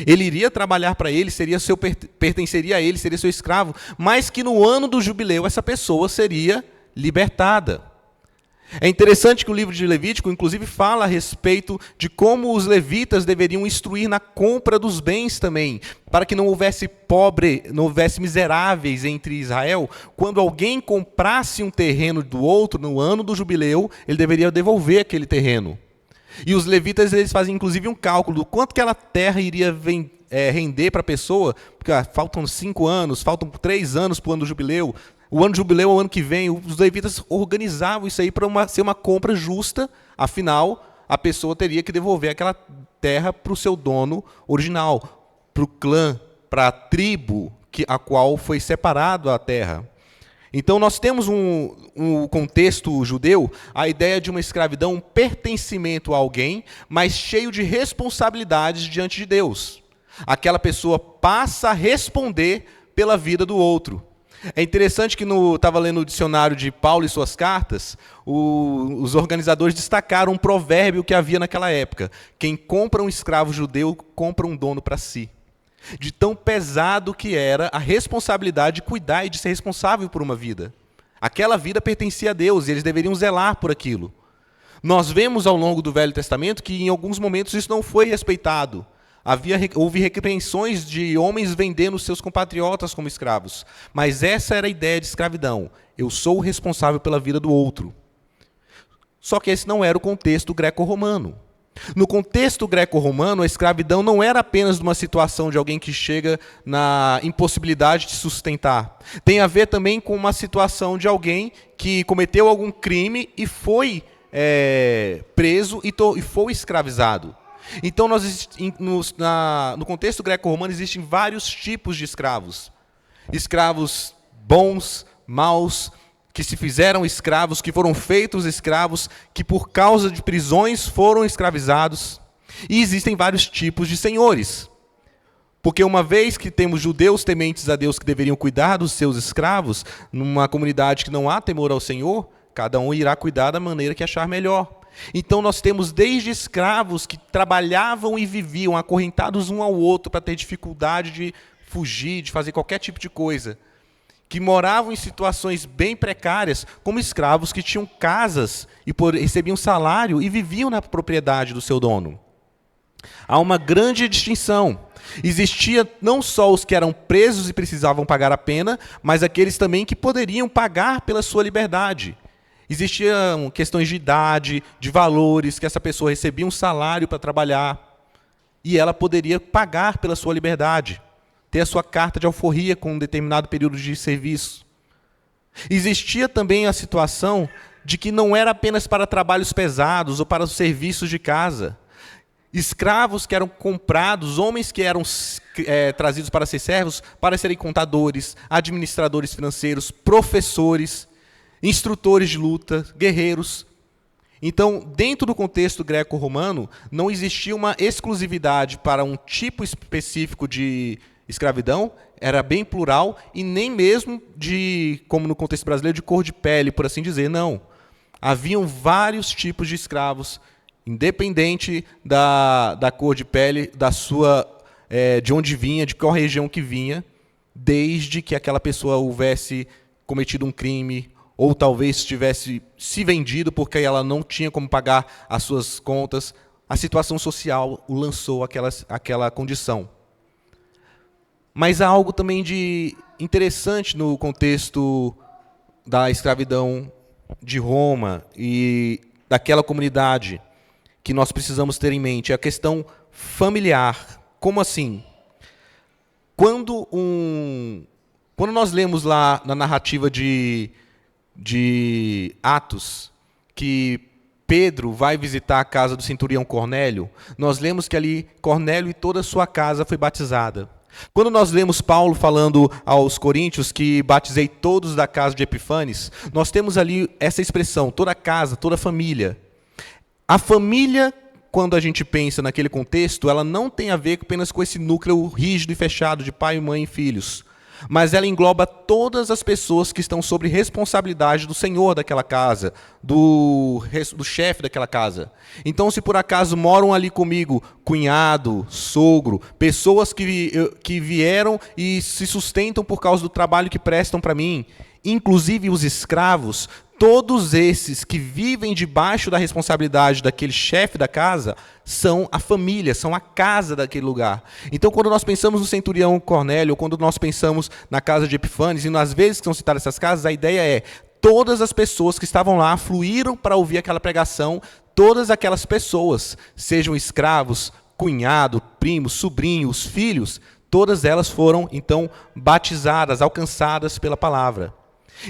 Ele iria trabalhar para ele, pertenceria a ele, seria seu escravo, mas que no ano do jubileu essa pessoa seria libertada. É interessante que o livro de Levítico, inclusive, fala a respeito de como os levitas deveriam instruir na compra dos bens também, para que não houvesse pobre, não houvesse miseráveis entre Israel. Quando alguém comprasse um terreno do outro, no ano do jubileu, ele deveria devolver aquele terreno. E os levitas, eles fazem inclusive um cálculo do quanto que aquela terra iria render para a pessoa, porque faltam 5 anos, faltam 3 anos para o ano do jubileu. O ano do jubileu é o ano que vem. Os levitas organizavam isso aí para ser uma compra justa. Afinal, a pessoa teria que devolver aquela terra para o seu dono original, para o clã, para a tribo a qual foi separado a terra. Então, nós temos um contexto judeu, a ideia de uma escravidão, um pertencimento a alguém, mas cheio de responsabilidades diante de Deus. Aquela pessoa passa a responder pela vida do outro. É interessante que estava lendo o dicionário de Paulo e suas cartas, os organizadores destacaram um provérbio que havia naquela época: quem compra um escravo judeu, compra um dono para si. De tão pesado que era a responsabilidade de cuidar e de ser responsável por uma vida. Aquela vida pertencia a Deus e eles deveriam zelar por aquilo. Nós vemos ao longo do Velho Testamento que em alguns momentos isso não foi respeitado. Houve repreensões de homens vendendo seus compatriotas como escravos. Mas essa era a ideia de escravidão. Eu sou o responsável pela vida do outro. Só que esse não era o contexto greco-romano. No contexto greco-romano, a escravidão não era apenas uma situação de alguém que chega na impossibilidade de sustentar. Tem a ver também com uma situação de alguém que cometeu algum crime e foi preso e foi escravizado. Então, no contexto greco-romano, existem vários tipos de escravos. Escravos bons, maus, que se fizeram escravos, que foram feitos escravos, que por causa de prisões foram escravizados. E existem vários tipos de senhores. Porque uma vez que temos judeus tementes a Deus que deveriam cuidar dos seus escravos, numa comunidade que não há temor ao Senhor, cada um irá cuidar da maneira que achar melhor. Então nós temos desde escravos que trabalhavam e viviam acorrentados um ao outro para ter dificuldade de fugir, de fazer qualquer tipo de coisa, que moravam em situações bem precárias, como escravos que tinham casas e recebiam salário e viviam na propriedade do seu dono. Há uma grande distinção. Existia não só os que eram presos e precisavam pagar a pena, mas aqueles também que poderiam pagar pela sua liberdade. Existiam questões de idade, de valores, que essa pessoa recebia um salário para trabalhar e ela poderia pagar pela sua liberdade, ter a sua carta de alforria com um determinado período de serviço. Existia também a situação de que não era apenas para trabalhos pesados ou para os serviços de casa. Escravos que eram comprados, homens que eram trazidos para ser servos, para serem contadores, administradores financeiros, professores, instrutores de luta, guerreiros. Então, dentro do contexto greco-romano, não existia uma exclusividade para um tipo específico de escravidão, era bem plural, e nem mesmo como no contexto brasileiro, de cor de pele, por assim dizer, não. Haviam vários tipos de escravos, independente da cor de pele, de onde vinha, de qual região que vinha, desde que aquela pessoa houvesse cometido um crime, ou talvez tivesse se vendido porque ela não tinha como pagar as suas contas. A situação social o lançou àquela condição. Mas há algo também de interessante no contexto da escravidão de Roma e daquela comunidade que nós precisamos ter em mente, é a questão familiar. Como assim? Quando nós lemos lá na narrativa de Atos, que Pedro vai visitar a casa do centurião Cornélio, nós lemos que ali Cornélio e toda a sua casa foi batizada. Quando nós lemos Paulo falando aos coríntios que batizei todos da casa de Epifanes, nós temos ali essa expressão, toda a casa, toda a família. A família, quando a gente pensa naquele contexto, ela não tem a ver apenas com esse núcleo rígido e fechado de pai, mãe e filhos. mas ela engloba todas as pessoas que estão sob responsabilidade do senhor daquela casa, do chefe daquela casa. Então, se por acaso moram ali comigo cunhado, sogro, pessoas que vieram e se sustentam por causa do trabalho que prestam para mim, inclusive os escravos, todos esses que vivem debaixo da responsabilidade daquele chefe da casa são a família, são a casa daquele lugar. Então, quando nós pensamos no centurião Cornélio, ou quando nós pensamos na casa de Epifanes, e nas vezes que são citadas essas casas, a ideia é: todas as pessoas que estavam lá fluíram para ouvir aquela pregação, todas aquelas pessoas, sejam escravos, cunhado, primos, sobrinhos, filhos, todas elas foram, então, batizadas, alcançadas pela palavra.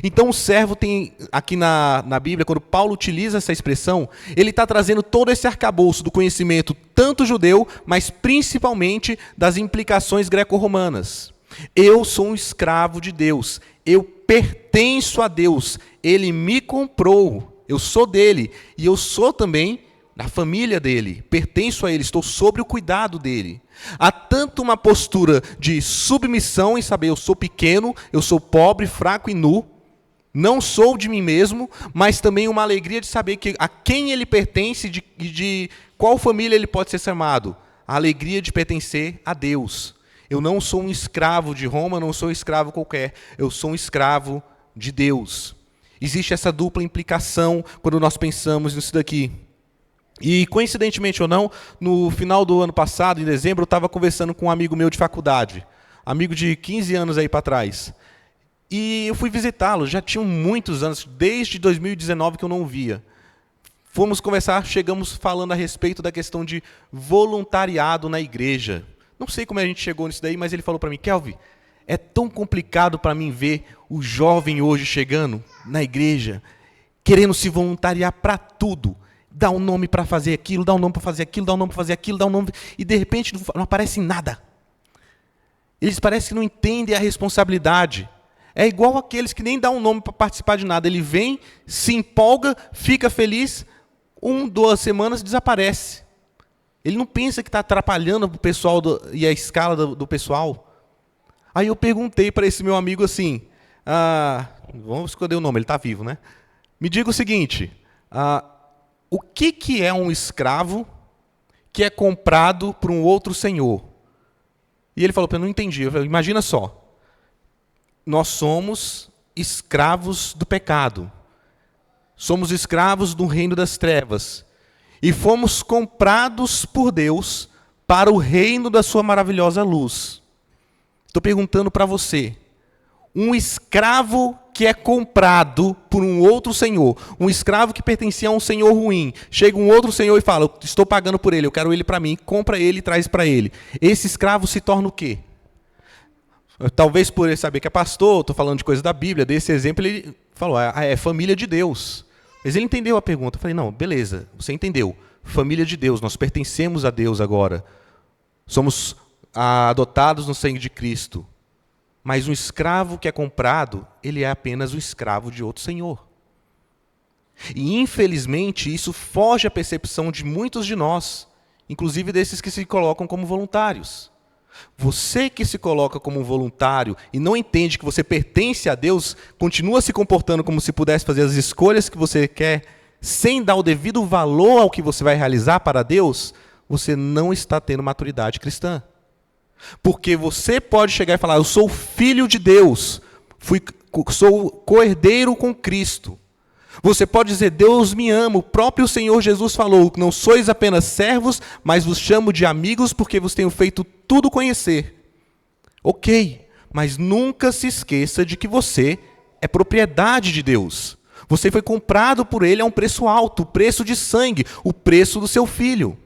Então o servo tem, aqui na Bíblia, quando Paulo utiliza essa expressão, ele está trazendo todo esse arcabouço do conhecimento, tanto judeu, mas principalmente das implicações greco-romanas. Eu sou um escravo de Deus, eu pertenço a Deus, Ele me comprou, eu sou dele, e eu sou também da família dele, pertenço a ele, estou sob o cuidado dele. Há tanto uma postura de submissão em saber: eu sou pequeno, eu sou pobre, fraco e nu, não sou de mim mesmo, mas também uma alegria de saber que a quem ele pertence e de qual família ele pode ser chamado. A alegria de pertencer a Deus. Eu não sou um escravo de Roma, não sou um escravo qualquer, eu sou um escravo de Deus. Existe essa dupla implicação quando nós pensamos nisso daqui. E, coincidentemente ou não, no final do ano passado, em dezembro, eu estava conversando com um amigo meu de faculdade, amigo de 15 anos aí para trás. E eu fui visitá-lo, já tinham muitos anos, desde 2019 que eu não o via. Fomos conversar, chegamos falando a respeito da questão de voluntariado na igreja. Não sei como a gente chegou nisso daí, mas ele falou para mim: Kelvin, é tão complicado para mim ver o jovem hoje chegando na igreja, querendo se voluntariar para tudo. Dá um nome para fazer aquilo, dá um nome para fazer aquilo, dá um nome para fazer aquilo, dá um nome... E de repente não aparece nada. Eles parecem que não entendem a responsabilidade. É igual aqueles que nem dão um nome para participar de nada. Ele vem, se empolga, fica feliz, 2 semanas desaparece. Ele não pensa que está atrapalhando o pessoal e a escala do pessoal. Aí eu perguntei para esse meu amigo assim, vamos escolher o nome, ele está vivo, né? Me diga o seguinte, o que é um escravo que é comprado por um outro senhor? E ele falou: eu não entendi. Eu falei: imagina só, nós somos escravos do pecado, somos escravos do reino das trevas, e fomos comprados por Deus para o reino da sua maravilhosa luz. Estou perguntando para você, um escravo que é comprado por um outro senhor, um escravo que pertencia a um senhor ruim, chega um outro senhor e fala: eu estou pagando por ele, eu quero ele para mim, compra ele e traz para ele. Esse escravo se torna o quê? Talvez por ele saber que é pastor, estou falando de coisa da Bíblia, desse exemplo, ele falou: é família de Deus. Mas ele entendeu a pergunta. Eu falei: não, beleza, você entendeu. Família de Deus, nós pertencemos a Deus agora. Somos adotados no sangue de Cristo. Mas um escravo que é comprado, ele é apenas um escravo de outro senhor. E, infelizmente, isso foge à percepção de muitos de nós, inclusive desses que se colocam como voluntários. Você que se coloca como um voluntário e não entende que você pertence a Deus, continua se comportando como se pudesse fazer as escolhas que você quer, sem dar o devido valor ao que você vai realizar para Deus, você não está tendo maturidade cristã. Porque você pode chegar e falar: eu sou filho de Deus, sou co-herdeiro com Cristo. Você pode dizer: Deus me ama, o próprio Senhor Jesus falou: não sois apenas servos, mas vos chamo de amigos, porque vos tenho feito tudo conhecer. Ok, mas nunca se esqueça de que você é propriedade de Deus. Você foi comprado por Ele a um preço alto, o preço de sangue, o preço do seu filho.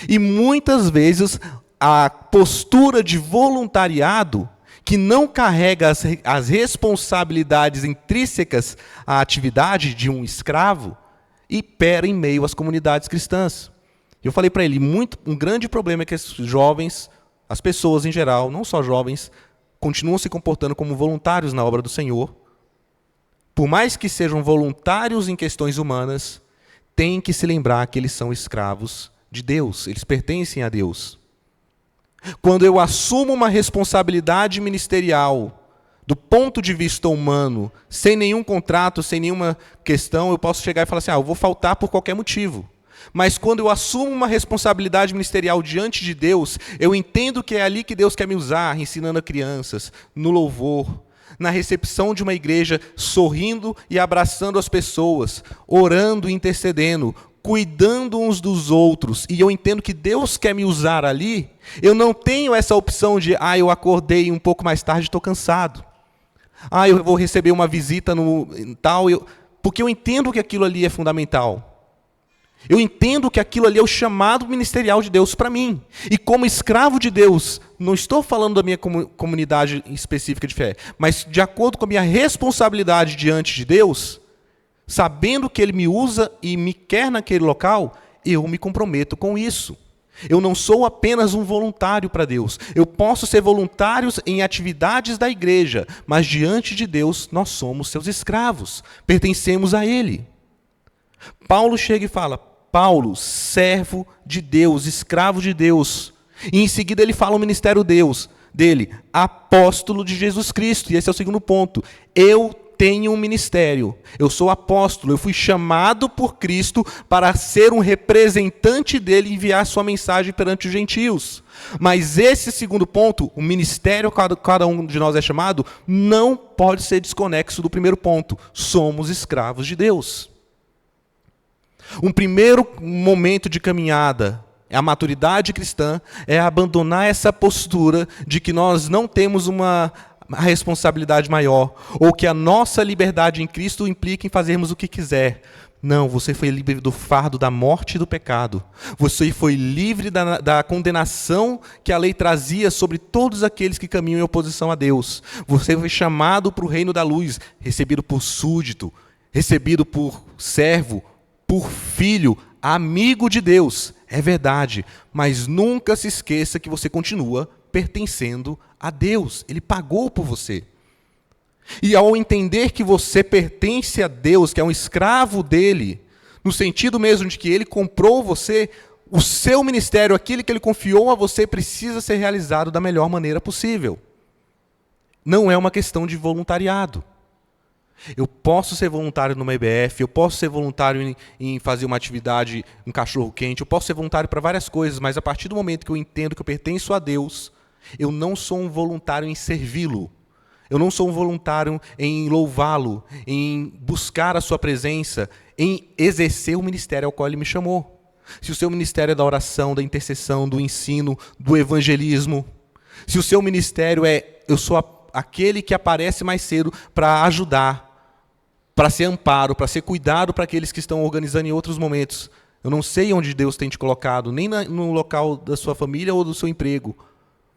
E muitas vezes a postura de voluntariado, que não carrega as responsabilidades intrínsecas à atividade de um escravo, impera em meio às comunidades cristãs. Eu falei para ele: um grande problema é que os jovens, as pessoas em geral, não só jovens, continuam se comportando como voluntários na obra do Senhor. Por mais que sejam voluntários em questões humanas, têm que se lembrar que eles são escravos de Deus, eles pertencem a Deus. Quando eu assumo uma responsabilidade ministerial, Do ponto de vista humano, sem nenhum contrato, sem nenhuma questão, eu posso chegar e falar assim, eu vou faltar por qualquer motivo. Mas quando eu assumo uma responsabilidade ministerial diante de Deus, eu entendo que é ali que Deus quer me usar, ensinando a crianças, no louvor, na recepção de uma igreja, sorrindo e abraçando as pessoas, orando e intercedendo, cuidando uns dos outros, e eu entendo que Deus quer me usar ali, eu não tenho essa opção de, eu acordei um pouco mais tarde e estou cansado. Eu vou receber uma visita no tal, porque eu entendo que aquilo ali é fundamental. Eu entendo que aquilo ali é o chamado ministerial de Deus para mim. E como escravo de Deus, não estou falando da minha comunidade específica de fé, mas de acordo com a minha responsabilidade diante de Deus, sabendo que Ele me usa e me quer naquele local, eu me comprometo com isso. Eu não sou apenas um voluntário para Deus. Eu posso ser voluntário em atividades da igreja, mas diante de Deus nós somos seus escravos, pertencemos a Ele. Paulo chega e fala, Paulo, servo de Deus, escravo de Deus. E em seguida ele fala o ministério dele, apóstolo de Jesus Cristo. E esse é o segundo ponto. Eu tenho um ministério, eu sou apóstolo, eu fui chamado por Cristo para ser um representante dele e enviar sua mensagem perante os gentios. Mas esse segundo ponto, o ministério que cada um de nós é chamado, não pode ser desconexo do primeiro ponto. Somos escravos de Deus. Um primeiro momento de caminhada, a maturidade cristã, é abandonar essa postura de que nós não temos uma responsabilidade maior, ou que a nossa liberdade em Cristo implica em fazermos o que quiser. Não, você foi livre do fardo da morte e do pecado. Você foi livre da condenação que a lei trazia sobre todos aqueles que caminham em oposição a Deus. Você foi chamado para o reino da luz, recebido por súdito, recebido por servo, por filho, amigo de Deus. É verdade, mas nunca se esqueça que você continua pertencendo a Deus. Ele pagou por você. E ao entender que você pertence a Deus, que é um escravo dele, no sentido mesmo de que ele comprou você, o seu ministério, aquilo que ele confiou a você, precisa ser realizado da melhor maneira possível. Não é uma questão de voluntariado. Eu posso ser voluntário numa IBF, eu posso ser voluntário em fazer uma atividade, um cachorro-quente, eu posso ser voluntário para várias coisas, mas a partir do momento que eu entendo que eu pertenço a Deus, eu não sou um voluntário em servi-lo. Eu não sou um voluntário em louvá-lo, em buscar a sua presença, em exercer o ministério ao qual ele me chamou. Se o seu ministério é da oração, da intercessão, do ensino, do evangelismo, se o seu ministério eu sou aquele que aparece mais cedo para ajudar, para ser amparo, para ser cuidado para aqueles que estão organizando em outros momentos. Eu não sei onde Deus tem te colocado, nem no local da sua família ou do seu emprego,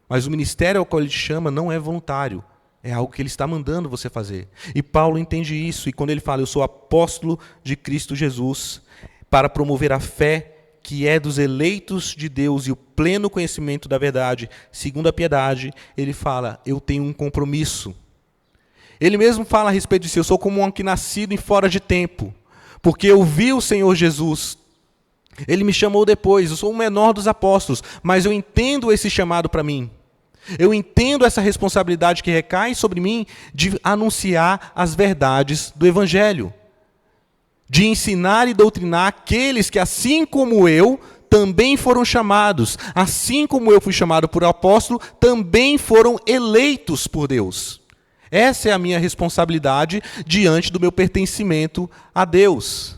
mas o ministério ao qual Ele te chama não é voluntário. É algo que Ele está mandando você fazer. E Paulo entende isso, e quando ele fala, eu sou apóstolo de Cristo Jesus, para promover a fé que é dos eleitos de Deus e o pleno conhecimento da verdade, segundo a piedade, ele fala, eu tenho um compromisso. Ele mesmo fala a respeito disso, eu sou como um que nascido em fora de tempo, porque eu vi o Senhor Jesus. Ele me chamou depois, eu sou o menor dos apóstolos, mas eu entendo esse chamado para mim. Eu entendo essa responsabilidade que recai sobre mim de anunciar as verdades do Evangelho. De ensinar e doutrinar aqueles que, assim como eu, também foram chamados. Assim como eu fui chamado por apóstolo, também foram eleitos por Deus. Essa é a minha responsabilidade diante do meu pertencimento a Deus.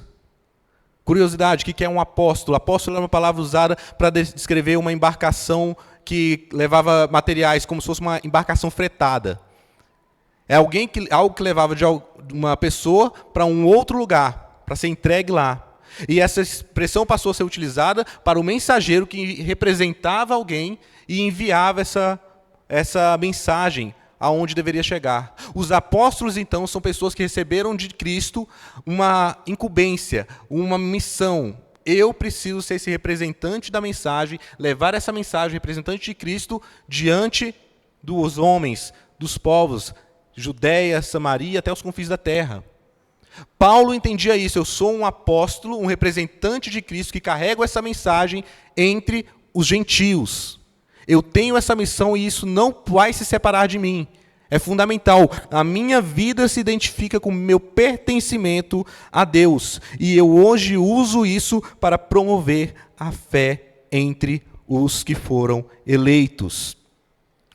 Curiosidade, o que é um apóstolo? Apóstolo é uma palavra usada para descrever uma embarcação que levava materiais, como se fosse uma embarcação fretada. É algo que levava de uma pessoa para um outro lugar, para ser entregue lá. E essa expressão passou a ser utilizada para o mensageiro que representava alguém e enviava essa mensagem aonde deveria chegar. Os apóstolos, então, são pessoas que receberam de Cristo uma incumbência, uma missão. Eu preciso ser esse representante da mensagem, levar essa mensagem, representante de Cristo, diante dos homens, dos povos, Judeia, Samaria, até os confins da terra. Paulo entendia isso, eu sou um apóstolo, um representante de Cristo, que carrego essa mensagem entre os gentios. Eu tenho essa missão e isso não vai se separar de mim. É fundamental. A minha vida se identifica com o meu pertencimento a Deus. E eu hoje uso isso para promover a fé entre os que foram eleitos.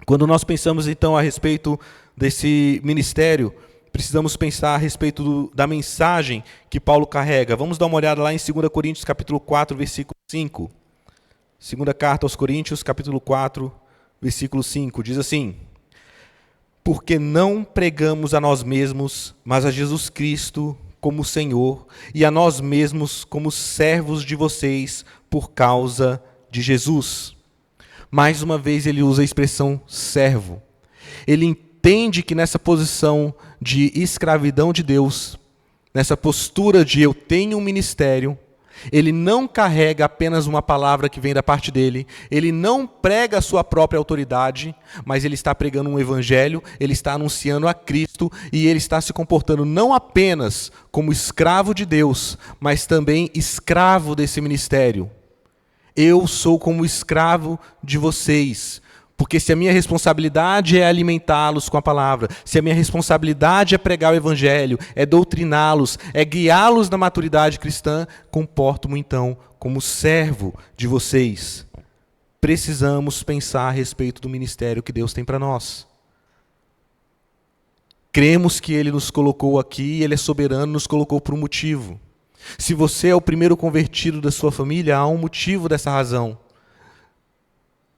Quando nós pensamos, então, a respeito desse ministério, precisamos pensar a respeito da mensagem que Paulo carrega. Vamos dar uma olhada lá em 2 Coríntios, capítulo 4, versículo 5. Segunda carta aos Coríntios, capítulo 4, versículo 5. Diz assim: porque não pregamos a nós mesmos, mas a Jesus Cristo como Senhor, e a nós mesmos como servos de vocês por causa de Jesus. Mais uma vez ele usa a expressão servo. Ele entende que nessa posição de escravidão de Deus, nessa postura de eu tenho um ministério, ele não carrega apenas uma palavra que vem da parte dele, ele não prega a sua própria autoridade, mas ele está pregando um evangelho, ele está anunciando a Cristo e ele está se comportando não apenas como escravo de Deus, mas também escravo desse ministério. Eu sou como escravo de vocês, porque se a minha responsabilidade é alimentá-los com a palavra, se a minha responsabilidade é pregar o evangelho, é doutriná-los, é guiá-los na maturidade cristã, comporto-me então como servo de vocês. Precisamos pensar a respeito do ministério que Deus tem para nós. Cremos que Ele nos colocou aqui, Ele é soberano, nos colocou por um motivo. Se você é o primeiro convertido da sua família, há um motivo dessa razão.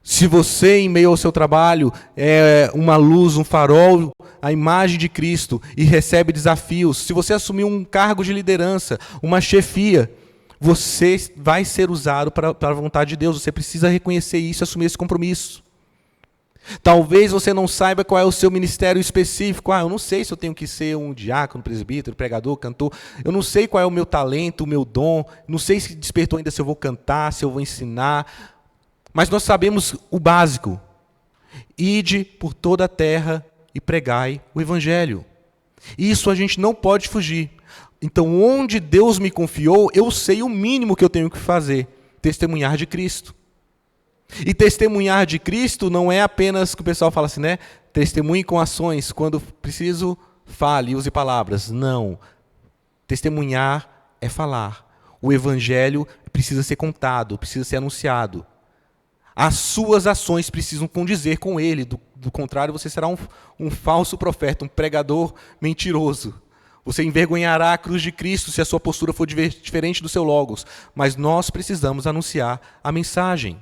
Se você, em meio ao seu trabalho, é uma luz, um farol, a imagem de Cristo e recebe desafios, se você assumir um cargo de liderança, uma chefia, você vai ser usado para a vontade de Deus. Você precisa reconhecer isso e assumir esse compromisso. Talvez você não saiba qual é o seu ministério específico. Eu não sei se eu tenho que ser um diácono, presbítero, pregador, cantor. Eu não sei qual é o meu talento, o meu dom. Não sei se despertou ainda se eu vou cantar, se eu vou ensinar. Mas nós sabemos o básico. Ide por toda a terra e pregai o evangelho. Isso a gente não pode fugir. Então, onde Deus me confiou, eu sei o mínimo que eu tenho que fazer. Testemunhar de Cristo. E testemunhar de Cristo não é apenas que o pessoal fala assim, né? Testemunhe com ações. Quando preciso, fale, use palavras. Não. Testemunhar é falar. O evangelho precisa ser contado, precisa ser anunciado. As suas ações precisam condizer com ele. Do contrário, você será um falso profeta, um pregador mentiroso. Você envergonhará a cruz de Cristo se a sua postura for diferente do seu logos. Mas nós precisamos anunciar a mensagem.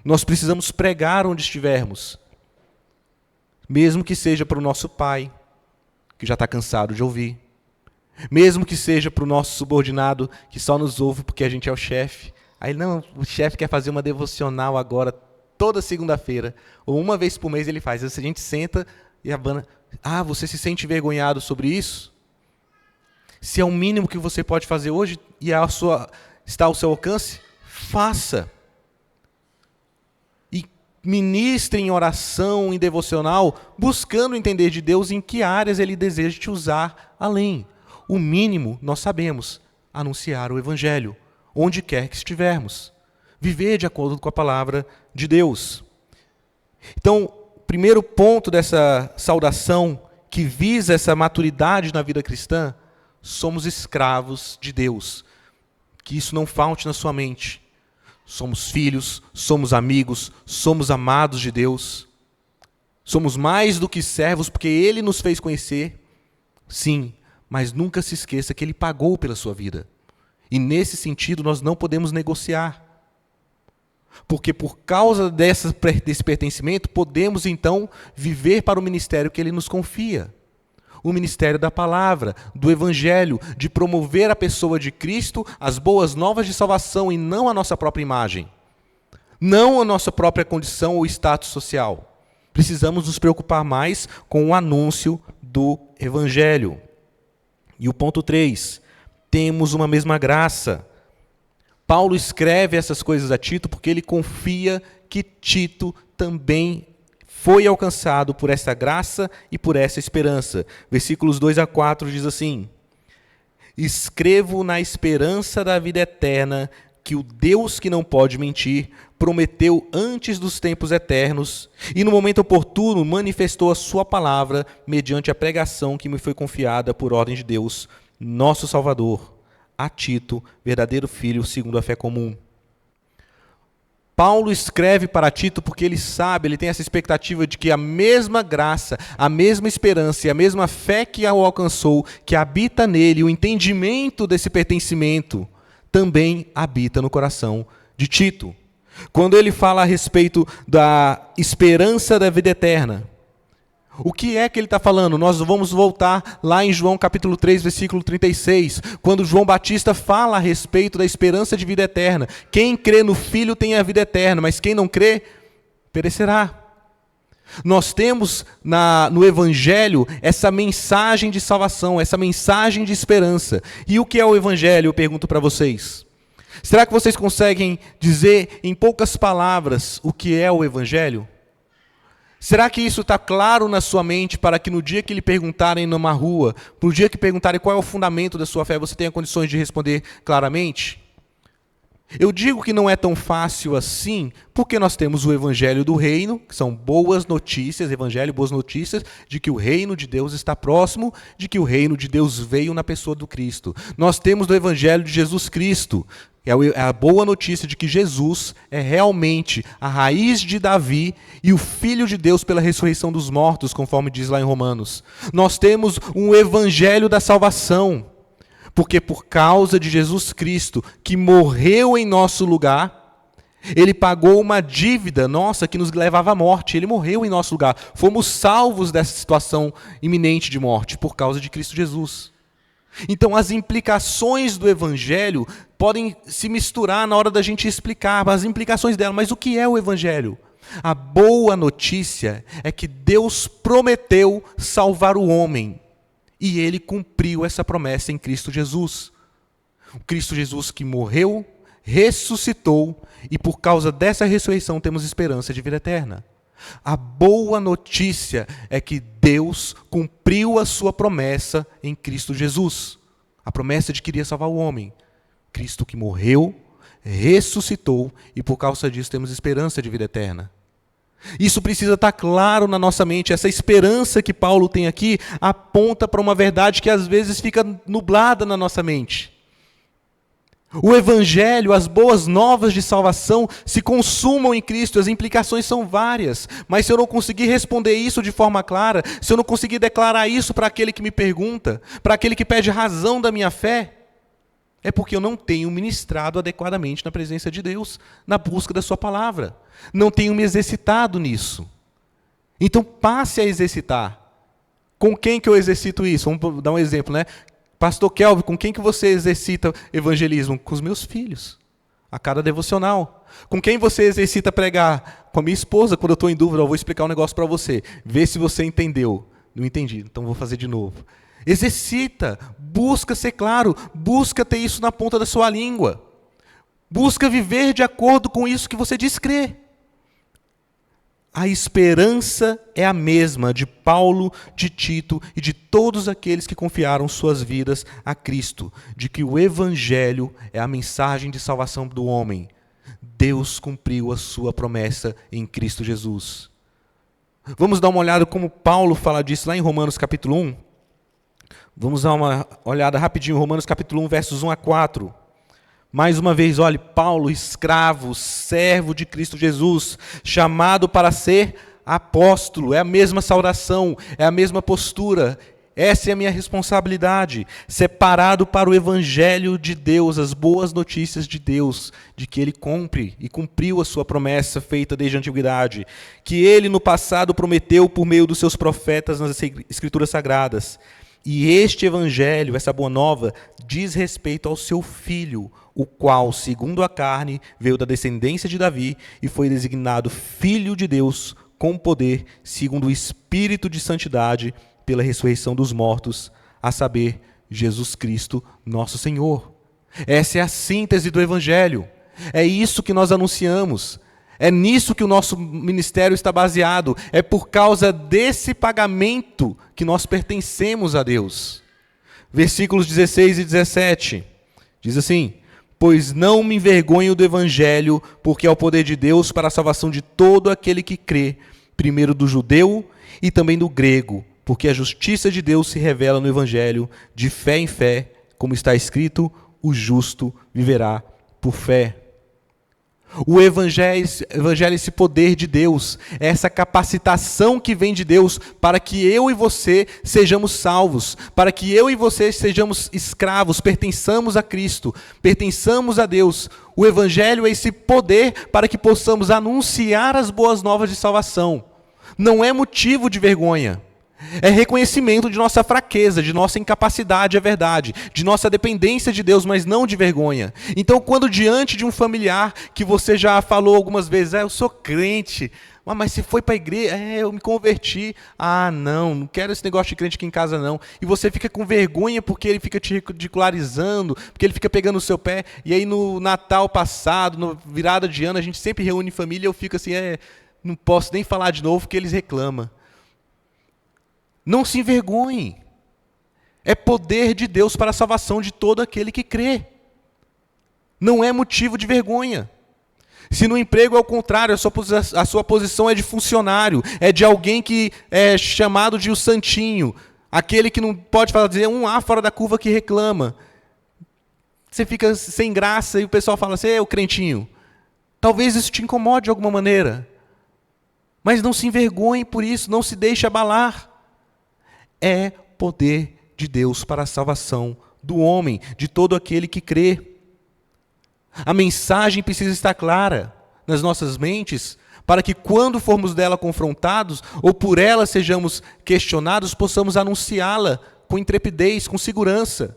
Nós precisamos pregar onde estivermos. Mesmo que seja para o nosso pai, que já está cansado de ouvir. Mesmo que seja para o nosso subordinado, que só nos ouve porque a gente é o chefe. Aí, não, o chefe quer fazer uma devocional agora, toda segunda-feira. Ou uma vez por mês ele faz. A gente senta e abana. Você se sente envergonhado sobre isso? Se é o mínimo que você pode fazer hoje e está ao seu alcance, faça. E ministre em oração, em devocional, buscando entender de Deus em que áreas Ele deseja te usar além. O mínimo, nós sabemos, anunciar o Evangelho, onde quer que estivermos. Viver de acordo com a palavra de Deus. Então, o primeiro ponto dessa saudação que visa essa maturidade na vida cristã, somos escravos de Deus. Que isso não falte na sua mente. Somos filhos, somos amigos, somos amados de Deus. Somos mais do que servos porque Ele nos fez conhecer. Sim, mas nunca se esqueça que Ele pagou pela sua vida. E nesse sentido nós não podemos negociar. Porque por causa desse pertencimento, podemos então viver para o ministério que Ele nos confia. O ministério da palavra, do evangelho, de promover a pessoa de Cristo, as boas novas de salvação e não a nossa própria imagem. Não a nossa própria condição ou status social. Precisamos nos preocupar mais com o anúncio do evangelho. E o ponto 3, temos uma mesma graça. Paulo escreve essas coisas a Tito porque ele confia que Tito também foi alcançado por essa graça e por essa esperança. Versículos 2-4 diz assim: escrevo na esperança da vida eterna que o Deus que não pode mentir prometeu antes dos tempos eternos e no momento oportuno manifestou a sua palavra mediante a pregação que me foi confiada por ordem de Deus, nosso Salvador, a Tito, verdadeiro filho segundo a fé comum. Paulo escreve para Tito porque ele sabe, ele tem essa expectativa de que a mesma graça, a mesma esperança e a mesma fé que o alcançou, que habita nele, o entendimento desse pertencimento, também habita no coração de Tito. Quando ele fala a respeito da esperança da vida eterna, o que é que ele está falando? Nós vamos voltar lá em João capítulo 3, versículo 36, quando João Batista fala a respeito da esperança de vida eterna. Quem crê no Filho tem a vida eterna, mas quem não crê, perecerá. Nós temos no Evangelho essa mensagem de salvação, essa mensagem de esperança. E o que é o Evangelho, eu pergunto para vocês. Será que vocês conseguem dizer em poucas palavras o que é o Evangelho? Será que isso está claro na sua mente para que no dia que lhe perguntarem numa rua, no dia que perguntarem qual é o fundamento da sua fé, você tenha condições de responder claramente? Eu digo que não é tão fácil assim, porque nós temos o Evangelho do Reino, que são boas notícias, Evangelho, boas notícias, de que o Reino de Deus está próximo, de que o Reino de Deus veio na pessoa do Cristo. Nós temos o Evangelho de Jesus Cristo, é a boa notícia de que Jesus é realmente a raiz de Davi e o Filho de Deus pela ressurreição dos mortos, conforme diz lá em Romanos. Nós temos um evangelho da salvação, porque por causa de Jesus Cristo, que morreu em nosso lugar, ele pagou uma dívida nossa que nos levava à morte. Ele morreu em nosso lugar. Fomos salvos dessa situação iminente de morte por causa de Cristo Jesus. Então, as implicações do Evangelho podem se misturar na hora da gente explicar as implicações dela. Mas o que é o Evangelho? A boa notícia é que Deus prometeu salvar o homem. E Ele cumpriu essa promessa em Cristo Jesus. O Cristo Jesus que morreu, ressuscitou, e por causa dessa ressurreição temos esperança de vida eterna. A boa notícia é que Deus cumpriu a sua promessa em Cristo Jesus. A promessa de que iria salvar o homem. Cristo que morreu, ressuscitou e por causa disso temos esperança de vida eterna. Isso precisa estar claro na nossa mente. Essa esperança que Paulo tem aqui aponta para uma verdade que às vezes fica nublada na nossa mente. O Evangelho, as boas novas de salvação se consumam em Cristo, as implicações são várias, mas se eu não conseguir responder isso de forma clara, se eu não conseguir declarar isso para aquele que me pergunta, para aquele que pede razão da minha fé, é porque eu não tenho ministrado adequadamente na presença de Deus, na busca da sua palavra, não tenho me exercitado nisso. Então passe a exercitar. Com quem que eu exercito isso? Vamos dar um exemplo, né? Pastor Kelvin, com quem que você exercita evangelismo? Com os meus filhos, a cada devocional. Com quem você exercita pregar? Com a minha esposa, quando eu estou em dúvida, eu vou explicar um negócio para você. Vê se você entendeu. Não entendi, então vou fazer de novo. Exercita, busca ser claro, busca ter isso na ponta da sua língua. Busca viver de acordo com isso que você diz crer. A esperança é a mesma de Paulo, de Tito e de todos aqueles que confiaram suas vidas a Cristo, de que o Evangelho é a mensagem de salvação do homem. Deus cumpriu a sua promessa em Cristo Jesus. Vamos dar uma olhada como Paulo fala disso lá em Romanos capítulo 1. Vamos dar uma olhada rapidinho em Romanos capítulo 1, versos 1 a 4. Mais uma vez, olhe, Paulo, escravo, servo de Cristo Jesus, chamado para ser apóstolo, é a mesma saudação, é a mesma postura, essa é a minha responsabilidade, separado para o Evangelho de Deus, as boas notícias de Deus, de que Ele cumpre e cumpriu a sua promessa feita desde a antiguidade, que Ele no passado prometeu por meio dos seus profetas nas Escrituras Sagradas. E este Evangelho, essa boa nova, diz respeito ao seu Filho, o qual, segundo a carne, veio da descendência de Davi e foi designado Filho de Deus com poder, segundo o Espírito de santidade, pela ressurreição dos mortos, a saber, Jesus Cristo, nosso Senhor. Essa é a síntese do Evangelho. É isso que nós anunciamos. É nisso que o nosso ministério está baseado. É por causa desse pagamento que nós pertencemos a Deus. Versículos 16 e 17. Diz assim: pois não me envergonho do evangelho, porque é o poder de Deus para a salvação de todo aquele que crê, primeiro do judeu e também do grego, porque a justiça de Deus se revela no evangelho, de fé em fé, como está escrito, o justo viverá por fé. O evangelho é esse poder de Deus, é essa capacitação que vem de Deus para que eu e você sejamos salvos, para que eu e você sejamos escravos, pertençamos a Cristo, pertençamos a Deus. O evangelho é esse poder para que possamos anunciar as boas novas de salvação. Não é motivo de vergonha. É reconhecimento de nossa fraqueza, de nossa incapacidade, é verdade, de nossa dependência de Deus, mas não de vergonha. Então, quando diante de um familiar que você já falou algumas vezes, eu sou crente, mas você foi para a igreja, eu me converti, não quero esse negócio de crente aqui em casa não, e você fica com vergonha porque ele fica te ridicularizando, porque ele fica pegando o seu pé, e aí no Natal passado, no virada de ano, a gente sempre reúne família, e eu fico assim, não posso nem falar de novo porque eles reclamam. Não se envergonhe. É poder de Deus para a salvação de todo aquele que crê. Não é motivo de vergonha. Se no emprego é o contrário, a sua posição é de funcionário, é de alguém que é chamado de o santinho, aquele que não pode fazer um A fora da curva que reclama. Você fica sem graça e o pessoal fala assim, o crentinho. Talvez isso te incomode de alguma maneira. Mas não se envergonhe por isso, não se deixe abalar. É poder de Deus para a salvação do homem, de todo aquele que crê. A mensagem precisa estar clara nas nossas mentes, para que quando formos dela confrontados, ou por ela sejamos questionados, possamos anunciá-la com intrepidez, com segurança.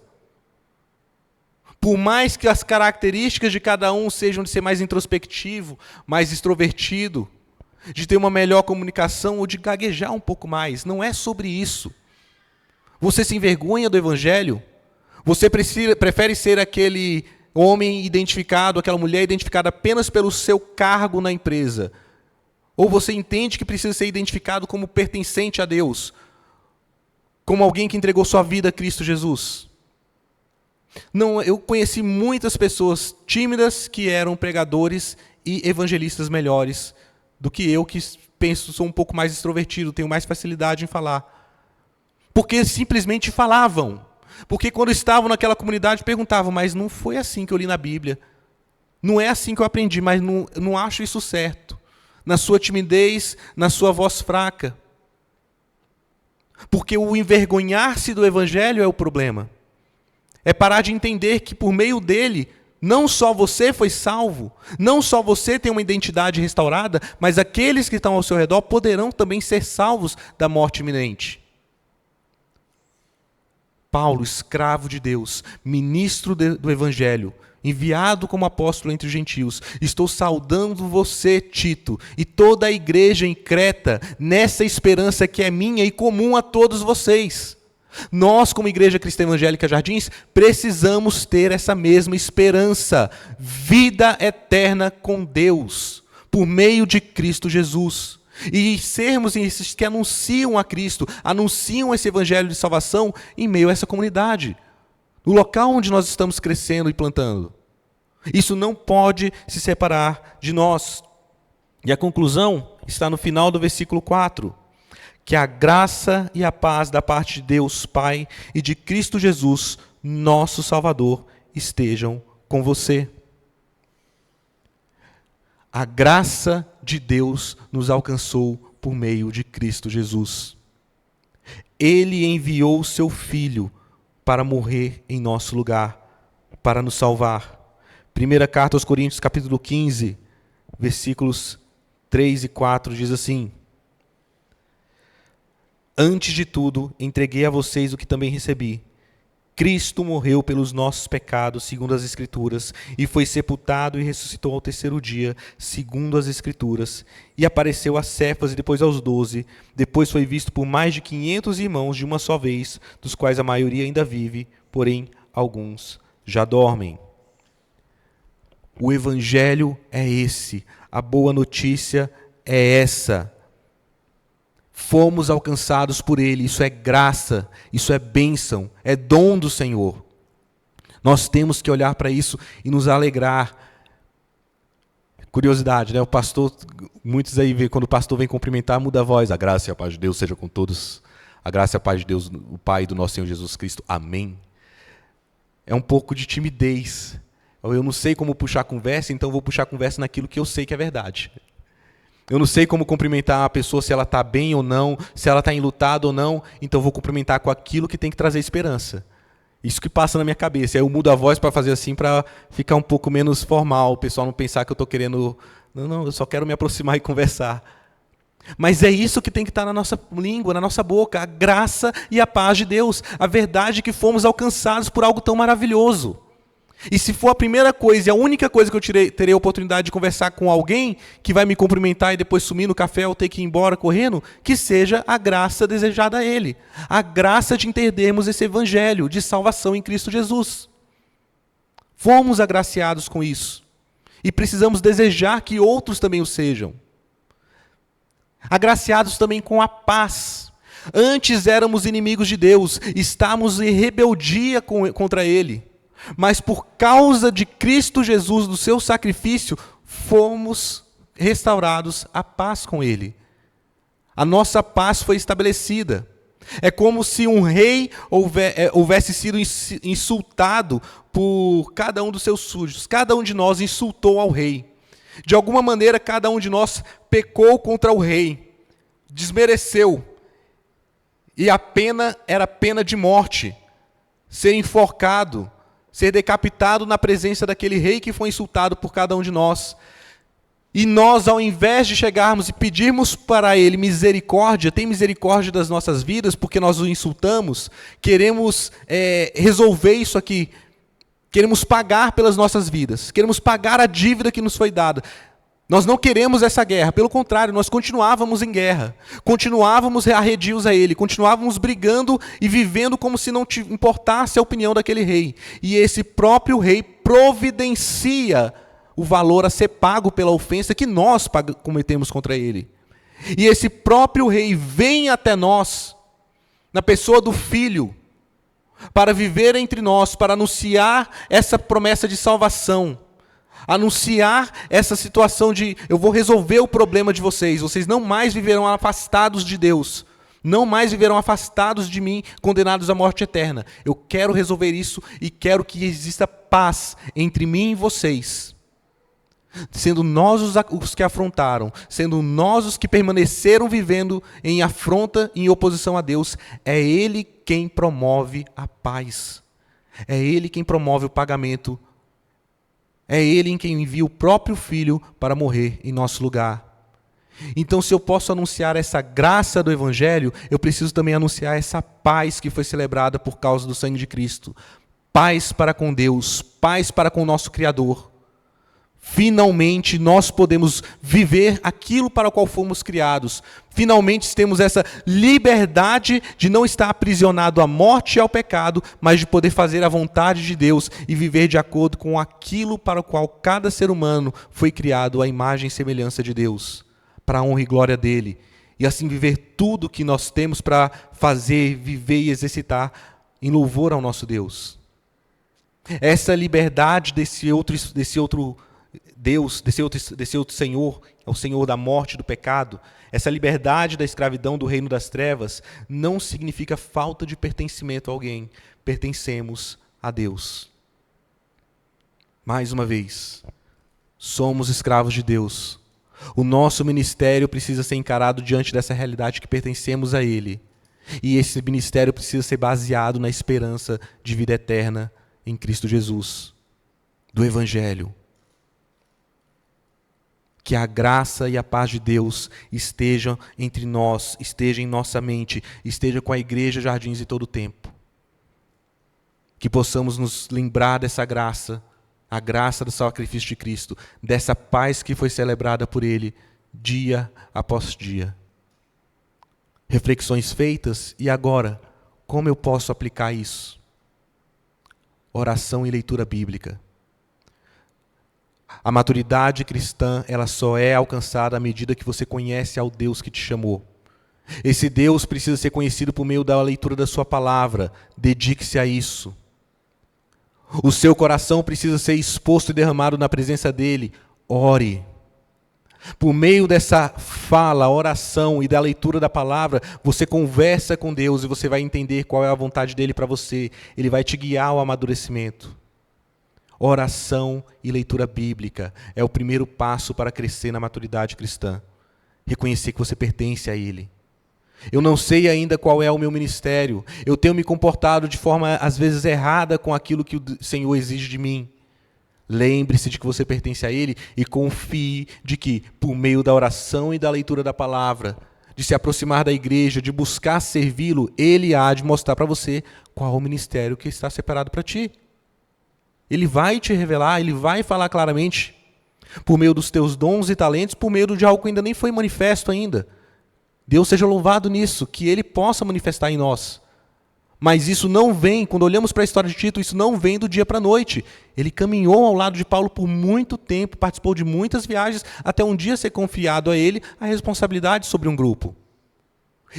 Por mais que as características de cada um sejam de ser mais introspectivo, mais extrovertido, de ter uma melhor comunicação ou de gaguejar um pouco mais, não é sobre isso. Você se envergonha do evangelho? Você prefere ser aquele homem identificado, aquela mulher identificada apenas pelo seu cargo na empresa? Ou você entende que precisa ser identificado como pertencente a Deus? Como alguém que entregou sua vida a Cristo Jesus? Não, eu conheci muitas pessoas tímidas que eram pregadores e evangelistas melhores do que eu, que penso, sou um pouco mais extrovertido, tenho mais facilidade em falar. Porque simplesmente falavam. Porque quando estavam naquela comunidade perguntavam, mas não foi assim que eu li na Bíblia. Não é assim que eu aprendi, mas não acho isso certo. Na sua timidez, na sua voz fraca. Porque o envergonhar-se do evangelho é o problema. É parar de entender que por meio dele, não só você foi salvo, não só você tem uma identidade restaurada, mas aqueles que estão ao seu redor poderão também ser salvos da morte iminente. Paulo, escravo de Deus, ministro do Evangelho, enviado como apóstolo entre os gentios, estou saudando você, Tito, e toda a igreja em Creta, nessa esperança que é minha e comum a todos vocês. Nós, como Igreja Cristã Evangélica Jardins, precisamos ter essa mesma esperança, vida eterna com Deus, por meio de Cristo Jesus. E sermos esses que anunciam a Cristo, anunciam esse evangelho de salvação em meio a essa comunidade, no local onde nós estamos crescendo e plantando. Isso não pode se separar de nós. E a conclusão está no final do versículo 4. Que a graça e a paz da parte de Deus Pai e de Cristo Jesus, nosso Salvador, estejam com você. A graça de Deus nos alcançou por meio de Cristo Jesus. Ele enviou o seu Filho para morrer em nosso lugar, para nos salvar. Primeira carta aos Coríntios, capítulo 15, versículos 3 e 4, diz assim: Antes de tudo, entreguei a vocês o que também recebi. Cristo morreu pelos nossos pecados, segundo as Escrituras, e foi sepultado e ressuscitou ao terceiro dia, segundo as Escrituras, e apareceu a Cefas e depois aos 12, depois foi visto por mais de 500 irmãos de uma só vez, dos quais a maioria ainda vive, porém alguns já dormem. O Evangelho é esse, a boa notícia é essa. Fomos alcançados por Ele, isso é graça, isso é bênção, é dom do Senhor. Nós temos que olhar para isso e nos alegrar. Curiosidade, né? O pastor, muitos aí vê, quando o pastor vem cumprimentar, muda a voz. A graça e a paz de Deus seja com todos. A graça e a paz de Deus, o Pai do nosso Senhor Jesus Cristo. Amém. É um pouco de timidez. Eu não sei como puxar conversa, então vou puxar conversa naquilo que eu sei que é verdade. Eu não sei como cumprimentar a pessoa, se ela está bem ou não, se ela está enlutada ou não, então vou cumprimentar com aquilo que tem que trazer esperança. Isso que passa na minha cabeça. Aí eu mudo a voz para fazer assim, para ficar um pouco menos formal, o pessoal não pensar que eu estou querendo... Não, eu só quero me aproximar e conversar. Mas é isso que tem que estar na nossa língua, na nossa boca, a graça e a paz de Deus, a verdade que fomos alcançados por algo tão maravilhoso. E se for a primeira coisa e a única coisa que eu terei a oportunidade de conversar com alguém que vai me cumprimentar e depois sumir no café ou ter que ir embora correndo, que seja a graça desejada a Ele. A graça de entendermos esse evangelho de salvação em Cristo Jesus. Fomos agraciados com isso. E precisamos desejar que outros também o sejam. Agraciados também com a paz. Antes éramos inimigos de Deus, estávamos em rebeldia contra Ele. Mas por causa de Cristo Jesus, do seu sacrifício, fomos restaurados à paz com Ele. A nossa paz foi estabelecida. É como se um rei houvesse sido insultado por cada um dos seus súditos. Cada um de nós insultou ao rei. De alguma maneira, cada um de nós pecou contra o rei, desmereceu. E a pena era pena de morte, ser enforcado, ser decapitado na presença daquele rei que foi insultado por cada um de nós. E nós, ao invés de chegarmos e pedirmos para Ele misericórdia, tem misericórdia das nossas vidas, porque nós o insultamos, queremos resolver isso aqui, queremos pagar pelas nossas vidas, queremos pagar a dívida que nos foi dada. Nós não queremos essa guerra, pelo contrário, nós continuávamos em guerra, continuávamos arredios a Ele, continuávamos brigando e vivendo como se não importasse a opinião daquele rei. E esse próprio rei providencia o valor a ser pago pela ofensa que nós cometemos contra Ele. E esse próprio rei vem até nós, na pessoa do Filho, para viver entre nós, para anunciar essa promessa de salvação. Anunciar essa situação de, eu vou resolver o problema de vocês, vocês não mais viverão afastados de Deus, não mais viverão afastados de mim, condenados à morte eterna. Eu quero resolver isso e quero que exista paz entre mim e vocês. Sendo nós os que afrontaram, sendo nós os que permaneceram vivendo em afronta, em oposição a Deus, é Ele quem promove a paz. É Ele quem promove o pagamento. É Ele em quem envia o próprio Filho para morrer em nosso lugar. Então, se eu posso anunciar essa graça do Evangelho, eu preciso também anunciar essa paz que foi celebrada por causa do sangue de Cristo. Paz para com Deus, paz para com o nosso Criador. Finalmente nós podemos viver aquilo para o qual fomos criados. Finalmente temos essa liberdade de não estar aprisionado à morte e ao pecado, mas de poder fazer a vontade de Deus e viver de acordo com aquilo para o qual cada ser humano foi criado à imagem e semelhança de Deus, para a honra e glória dele. E assim viver tudo que nós temos para fazer, viver e exercitar em louvor ao nosso Deus. Essa liberdade desse outro Deus, desse outro Senhor, é o Senhor da morte e do pecado, essa liberdade da escravidão do reino das trevas, não significa falta de pertencimento a alguém. Pertencemos a Deus. Mais uma vez, somos escravos de Deus. O nosso ministério precisa ser encarado diante dessa realidade que pertencemos a Ele. E esse ministério precisa ser baseado na esperança de vida eterna em Cristo Jesus, do Evangelho. Que a graça e a paz de Deus estejam entre nós, esteja em nossa mente, esteja com a Igreja Jardins de todo o tempo. Que possamos nos lembrar dessa graça, a graça do sacrifício de Cristo, dessa paz que foi celebrada por Ele, dia após dia. Reflexões feitas, e agora, como eu posso aplicar isso? Oração e leitura bíblica. A maturidade cristã, ela só é alcançada à medida que você conhece ao Deus que te chamou. Esse Deus precisa ser conhecido por meio da leitura da sua palavra. Dedique-se a isso. O seu coração precisa ser exposto e derramado na presença dele. Ore. Por meio dessa fala, oração e da leitura da palavra, você conversa com Deus e você vai entender qual é a vontade dele para você. Ele vai te guiar ao amadurecimento. Oração e leitura bíblica é o primeiro passo para crescer na maturidade cristã. Reconhecer que você pertence a ele. Eu não sei ainda qual é o meu ministério. Eu tenho me comportado de forma, às vezes, errada com aquilo que o Senhor exige de mim. Lembre-se de que você pertence a ele e confie de que, por meio da oração e da leitura da palavra, de se aproximar da igreja, de buscar servi-lo, ele há de mostrar para você qual o ministério que está separado para ti. Ele vai te revelar, ele vai falar claramente, por meio dos teus dons e talentos, por meio de algo que ainda nem foi manifesto ainda. Deus seja louvado nisso, que ele possa manifestar em nós. Mas isso não vem, quando olhamos para a história de Tito, isso não vem do dia para a noite. Ele caminhou ao lado de Paulo por muito tempo, participou de muitas viagens, até um dia ser confiado a ele a responsabilidade sobre um grupo.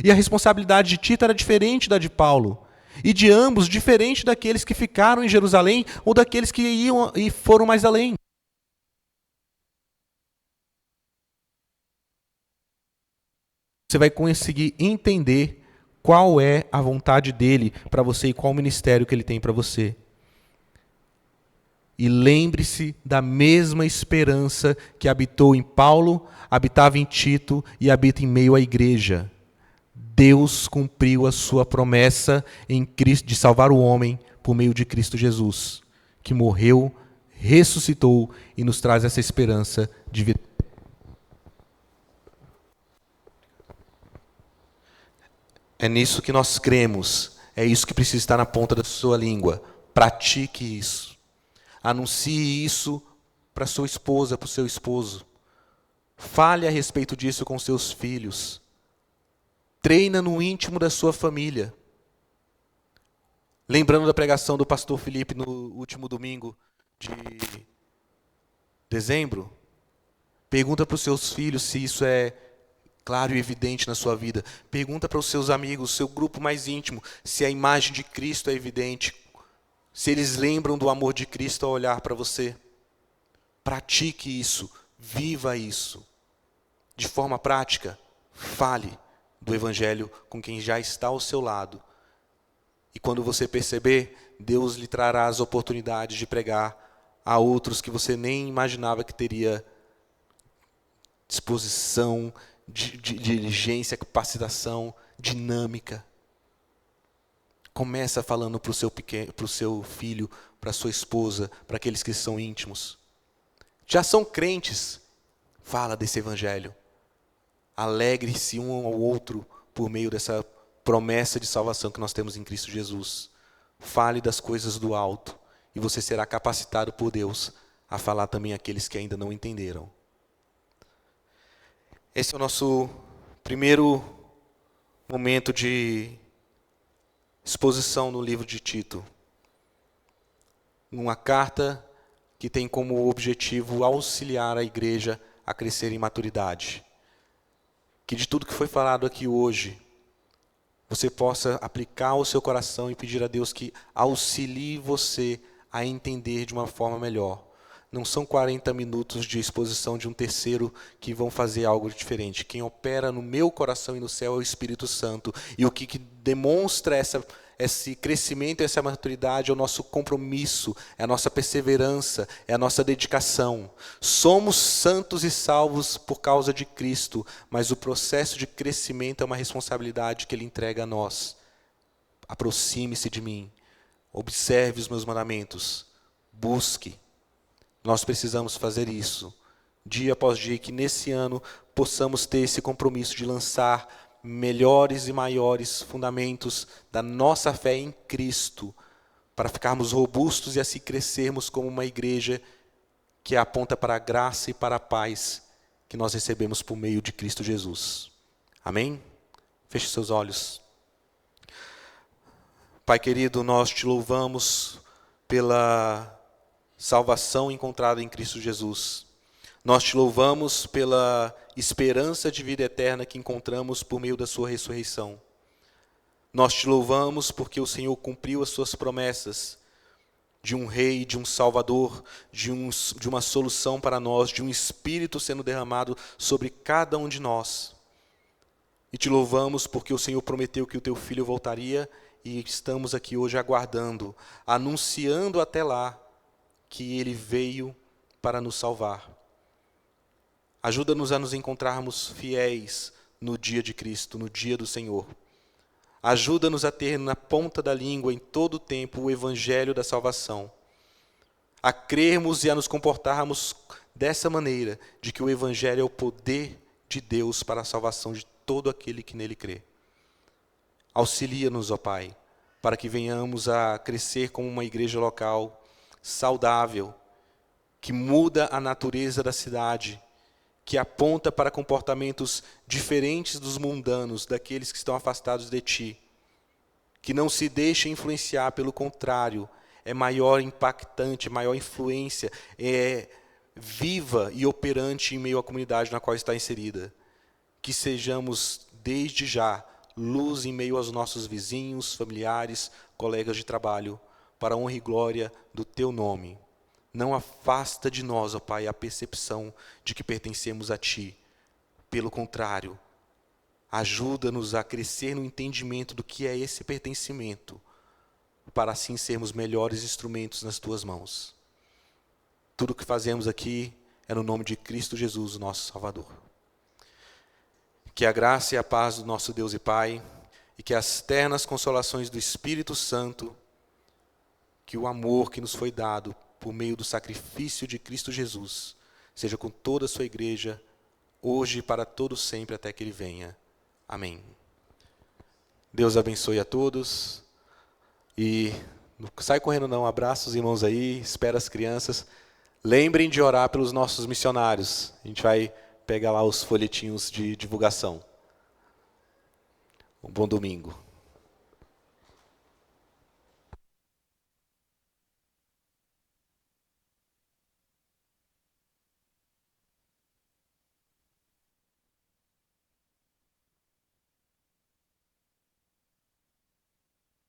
E a responsabilidade de Tito era diferente da de Paulo. E de ambos, diferente daqueles que ficaram em Jerusalém ou daqueles que iam e foram mais além. Você vai conseguir entender qual é a vontade dele para você e qual o ministério que ele tem para você. E lembre-se da mesma esperança que habitou em Paulo, habitava em Tito e habita em meio à igreja. Deus cumpriu a sua promessa em Cristo de salvar o homem por meio de Cristo Jesus, que morreu, ressuscitou e nos traz essa esperança de vida. É nisso que nós cremos, é isso que precisa estar na ponta da sua língua. Pratique isso. Anuncie isso para sua esposa, para o seu esposo. Fale a respeito disso com seus filhos. Treina no íntimo da sua família. Lembrando da pregação do pastor Felipe no último domingo de dezembro, pergunta para os seus filhos se isso é claro e evidente na sua vida. Pergunta para os seus amigos, seu grupo mais íntimo, se a imagem de Cristo é evidente, se eles lembram do amor de Cristo ao olhar para você. Pratique isso, viva isso. De forma prática, fale do Evangelho com quem já está ao seu lado. E quando você perceber, Deus lhe trará as oportunidades de pregar a outros que você nem imaginava que teria disposição, de diligência, capacitação, dinâmica. Começa falando para o seu filho, para a sua esposa, para aqueles que são íntimos. Já são crentes, fala desse Evangelho. Alegre-se um ao outro por meio dessa promessa de salvação que nós temos em Cristo Jesus. Fale das coisas do alto e você será capacitado por Deus a falar também àqueles que ainda não entenderam. Esse é o nosso primeiro momento de exposição no livro de Tito. Uma carta que tem como objetivo auxiliar a igreja a crescer em maturidade. Que de tudo que foi falado aqui hoje, você possa aplicar ao seu coração e pedir a Deus que auxilie você a entender de uma forma melhor. Não são 40 minutos de exposição de um terceiro que vão fazer algo diferente. Quem opera no meu coração e no céu é o Espírito Santo. E o que demonstra esse crescimento, essa maturidade é o nosso compromisso, é a nossa perseverança, é a nossa dedicação. Somos santos e salvos por causa de Cristo, mas o processo de crescimento é uma responsabilidade que Ele entrega a nós. Aproxime-se de mim, observe os meus mandamentos, busque. Nós precisamos fazer isso, dia após dia, e que nesse ano possamos ter esse compromisso de lançar melhores e maiores fundamentos da nossa fé em Cristo, para ficarmos robustos e assim crescermos como uma igreja que aponta para a graça e para a paz que nós recebemos por meio de Cristo Jesus. Amém? Feche seus olhos. Pai querido, nós te louvamos pela salvação encontrada em Cristo Jesus. Nós te louvamos pela esperança de vida eterna que encontramos por meio da sua ressurreição. Nós te louvamos porque o Senhor cumpriu as suas promessas de um rei, de um salvador, de uma solução para nós, de um Espírito sendo derramado sobre cada um de nós. E te louvamos porque o Senhor prometeu que o teu Filho voltaria e estamos aqui hoje aguardando, anunciando até lá que ele veio para nos salvar. Ajuda-nos a nos encontrarmos fiéis no dia de Cristo, no dia do Senhor. Ajuda-nos a ter na ponta da língua, em todo o tempo, o Evangelho da salvação. A crermos e a nos comportarmos dessa maneira, de que o Evangelho é o poder de Deus para a salvação de todo aquele que nele crê. Auxilia-nos, ó Pai, para que venhamos a crescer como uma igreja local saudável, que muda a natureza da cidade, que aponta para comportamentos diferentes dos mundanos, daqueles que estão afastados de Ti, que não se deixa influenciar, pelo contrário, é maior impactante, maior influência, é viva e operante em meio à comunidade na qual está inserida. Que sejamos, desde já, luz em meio aos nossos vizinhos, familiares, colegas de trabalho, para a honra e glória do Teu nome. Não afasta de nós, ó Pai, a percepção de que pertencemos a Ti. Pelo contrário, ajuda-nos a crescer no entendimento do que é esse pertencimento, para assim sermos melhores instrumentos nas Tuas mãos. Tudo o que fazemos aqui é no nome de Cristo Jesus, nosso Salvador. Que a graça e a paz do nosso Deus e Pai, e que as ternas consolações do Espírito Santo, que o amor que nos foi dado por meio do sacrifício de Cristo Jesus, seja com toda a sua igreja, hoje e para todo sempre, até que Ele venha. Amém. Deus abençoe a todos. E não sai correndo não, abraça os irmãos aí, espera as crianças. Lembrem de orar pelos nossos missionários. A gente vai pegar lá os folhetinhos de divulgação. Um bom domingo.